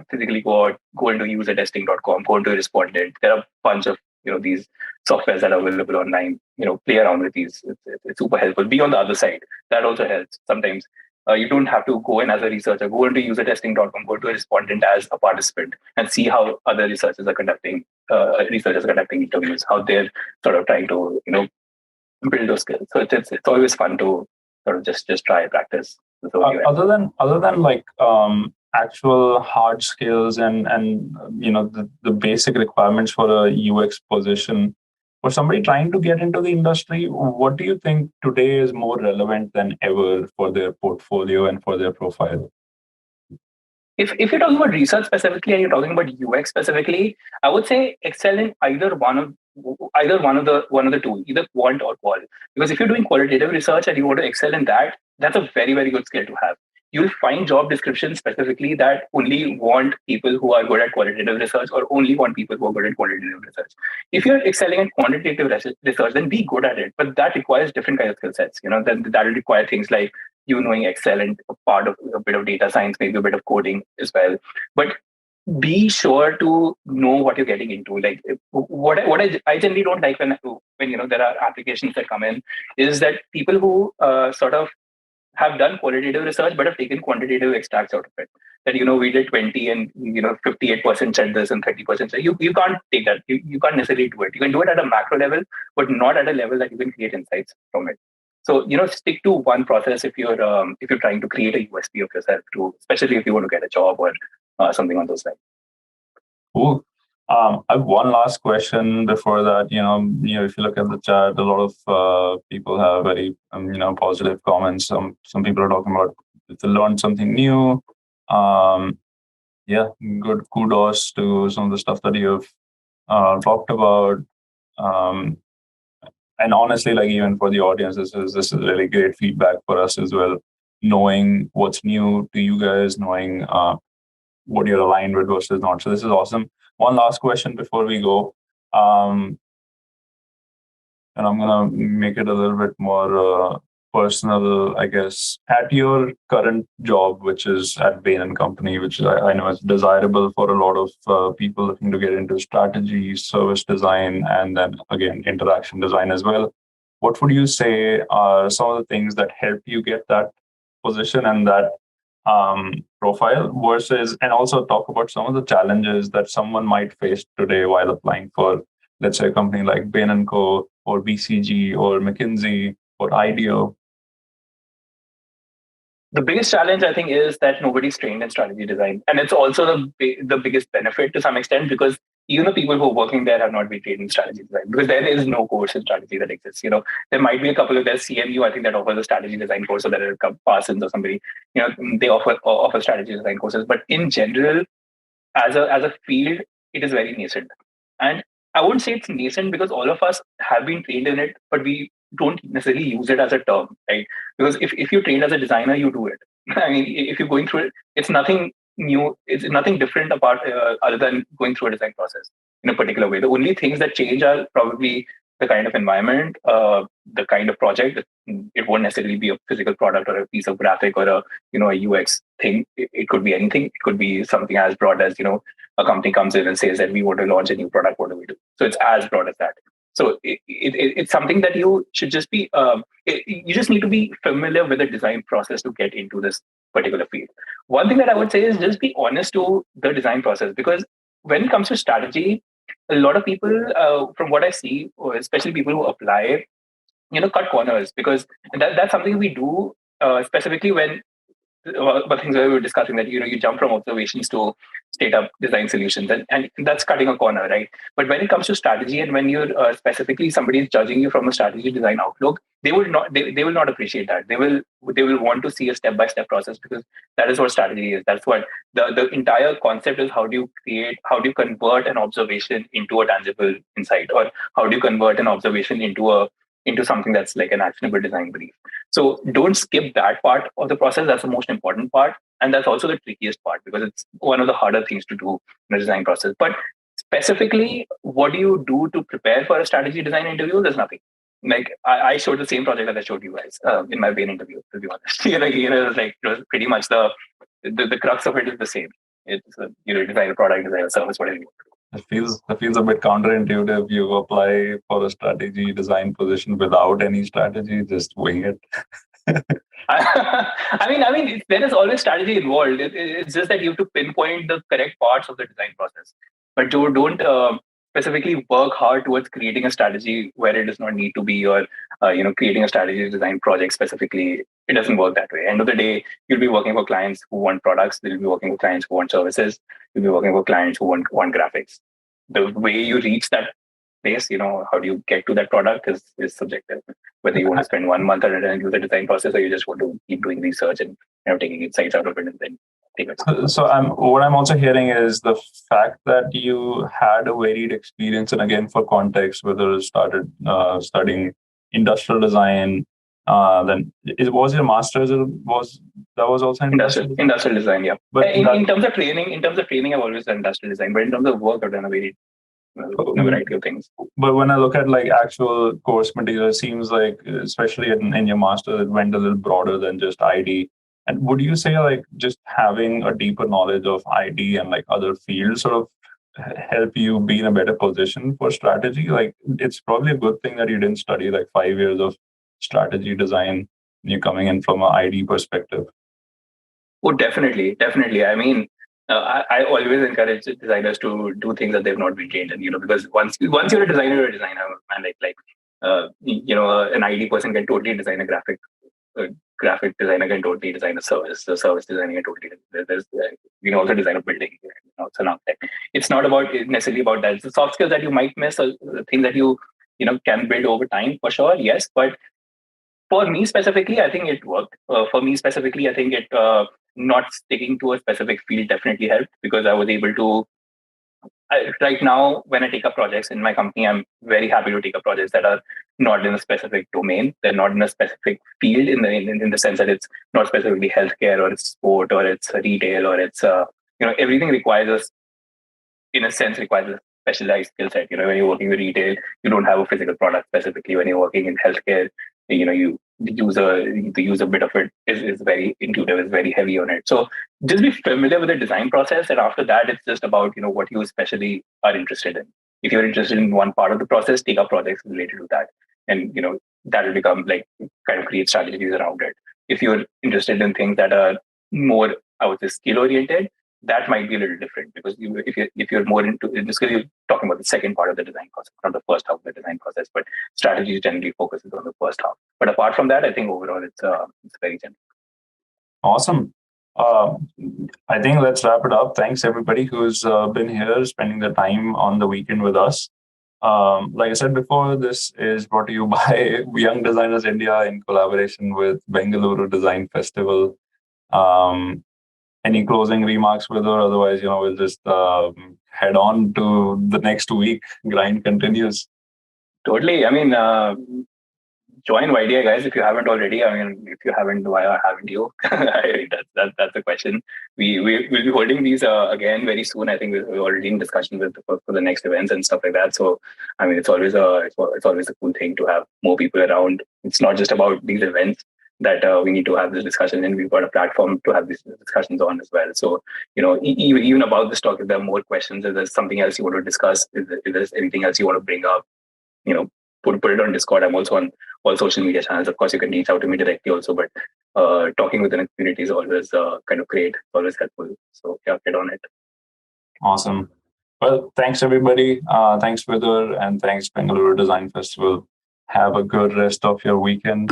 physically go out, go into usertesting.com, go into Respondent. There are a bunch of these softwares that are available online. Play around with these. It's super helpful. Be on the other side. That also helps. Sometimes you don't have to go in as a researcher. Go into usertesting.com, go to a Respondent as a participant, and see how other researchers are conducting interviews, how they're sort of trying to build those skills. So it's always fun to sort of just try practice. Other than like actual hard skills and the basic requirements for a UX position, for somebody trying to get into the industry, what do you think today is more relevant than ever for their portfolio and for their profile? If you're talking about research specifically and you're talking about UX specifically, I would say excel in either one of the two, either quant or qual. Because if you're doing qualitative research and you want to excel in that, that's a very, very good skill to have. You'll find job descriptions specifically that only want people who are good at qualitative research, or only want people who are good at quantitative research. If you're excelling in quantitative research, then be good at it. But that requires different kinds of skill sets. Then that'll require things like knowing Excel and a part of a bit of data science, maybe a bit of coding as well. But be sure to know what you're getting into. Like what I generally don't like when there are applications that come in is that people who sort of have done qualitative research but have taken quantitative extracts out of it. That we did 20 and 58% said this and 30% said you can't take that. You can't necessarily do it. You can do it at a macro level, but not at a level that you can create insights from it. So stick to one process if you're trying to create a USP of yourself, especially if you want to get a job or something on those lines. Cool. I have one last question before that. If you look at the chat, a lot of people have very positive comments. Some people are talking about if they learned something new. Good kudos to some of the stuff that you've talked about. And honestly, like even for the audience, this is really great feedback for us as well. Knowing what's new to you guys, knowing what you're aligned with versus not. So this is awesome. One last question before we go, and I'm gonna make it a little bit more personal, I guess. At your current job, which is at Bain Company, which I know is desirable for a lot of people looking to get into strategy, service design, and then again interaction design as well. What would you say are some of the things that help you get that position and that profile versus, and also talk about some of the challenges that someone might face today while applying for, let's say, a company like Bain & Co. or BCG or McKinsey or IDEO? The biggest challenge, I think, is that nobody's trained in strategy design. And it's also the biggest benefit to some extent, because even the people who are working there have not been trained in strategy design, because there is no course in strategy that exists. There might be a couple of, there's CMU, I think, that offers a strategy design course, or there are Parsons or somebody, they offer strategy design courses. But in general, as a field, it is very nascent. And I wouldn't say it's nascent because all of us have been trained in it, but we don't necessarily use it as a term, right? Because if you're trained as a designer, you do it. I mean, if you're going through it, it's nothing new. It's nothing different apart other than going through a design process in a particular way. The only things that change are probably the kind of environment, the kind of project. It won't necessarily be a physical product or a piece of graphic or a UX thing. It could be anything. It could be something as broad as a company comes in and says that we want to launch a new product. What do we do? So it's as broad as that. So it's something that you should just be. You just need to be familiar with the design process to get into this particular field. One thing that I would say is just be honest to the design process, because when it comes to strategy, a lot of people, from what I see, especially people who apply, cut corners, because that's something we do specifically when one things we were discussing, that you jump from observations to state up design solutions, and that's cutting a corner, right? But when it comes to strategy, and when you're specifically somebody is judging you from a strategy design outlook, they will not they will not appreciate that. They will want to see a step by step process, because that is what strategy is. That's what the entire concept is. How do you convert an observation into a tangible insight, or how do you convert an observation into something that's like an actionable design brief? So don't skip that part of the process. That's the most important part. And that's also the trickiest part, because it's one of the harder things to do in a design process. But specifically, what do you do to prepare for a strategy design interview? There's nothing. Like I showed the same project that I showed you guys in my Bain interview, to be honest. It was pretty much the crux of it is the same. It's design a product, design a service, whatever you want to do. It feels a bit counterintuitive. You apply for a strategy design position without any strategy, just wing it. I mean, there is always strategy involved. It's just that you have to pinpoint the correct parts of the design process, but you don't specifically work hard towards creating a strategy where it does not need to be, or creating a strategy design project specifically. It doesn't work that way. End of the day, you'll be working for clients who want products. They'll be working for clients who want services. You'll be working for clients who want graphics. The way you reach that place, how do you get to that product is subjective. Whether you want to spend 1 month on it and do the design process, or you just want to keep doing research and taking insights out of it and then take it. So what I'm also hearing is the fact that you had a varied experience, and again, for context, whether you started studying industrial design, then it was your master's. That was also industrial design, yeah. But in terms of training, I've always done industrial design. But in terms of work, I've done a variety of things. But when I look at like actual course material, it seems like, especially in your master, it went a little broader than just ID. And would you say like just having a deeper knowledge of ID and like other fields sort of help you be in a better position for strategy? Like it's probably a good thing that you didn't study like 5 years of strategy design. You're coming in from an ID perspective. Oh, definitely. I mean, I always encourage designers to do things that they've not been trained in, because once you're a designer, you're a designer, and an ID person can totally design a graphic designer can totally design a service. The service designer can totally you can also design a building. It's an architect. It's not necessarily about that. It's the soft skills that you might miss, or the things that you can build over time, for sure. Yes, but for me specifically, I think it worked. For me specifically, I think it not sticking to a specific field definitely helped, because I was able to. Right now, when I take up projects in my company, I'm very happy to take up projects that are not in a specific domain. They're not in a specific field in the sense that it's not specifically healthcare, or it's sport, or it's retail, or it's everything requires a specialized skill set. When you're working with retail, you don't have a physical product specifically. When you're working in healthcare, the user bit of it is very intuitive, is very heavy on it. So just be familiar with the design process, and after that, it's just about what you especially are interested in. If you're interested in one part of the process, take up projects related to that, and that will become like kind of create strategies around it. If you're interested in things that are more, I would say, skill oriented, that might be a little different, because if you're more into this, because you're talking about the second part of the design process, not the first half of the design process. But strategy generally focuses on the first half. But apart from that, I think overall it's very general. Awesome. I think let's wrap it up. Thanks everybody who's been here, spending the time on the weekend with us. Like I said before, this is brought to you by Young Designers India in collaboration with Bengaluru Design Festival. Any closing remarks, Vidur? Otherwise, we'll just head on to the next week. Grind continues. Totally. I mean, join YDI, guys, if you haven't already. I mean, if you haven't, why haven't you? That's the question. We'll be holding these again very soon. I think we're already in discussion for the next events and stuff like that. So, I mean, it's always a cool thing to have more people around. It's not just about these events that we need to have this discussion, and we've got a platform to have these discussions on as well. So, even about this talk, if there are more questions, if there's something else you want to discuss, if there's anything else you want to bring up, put it on Discord. I'm also on all social media channels. Of course, you can reach out to me directly also, but talking within a community is always kind of great, always helpful. So yeah, get on it. Awesome. Well, thanks everybody. Thanks Vidur, and thanks Bengaluru Design Festival. Have a good rest of your weekend.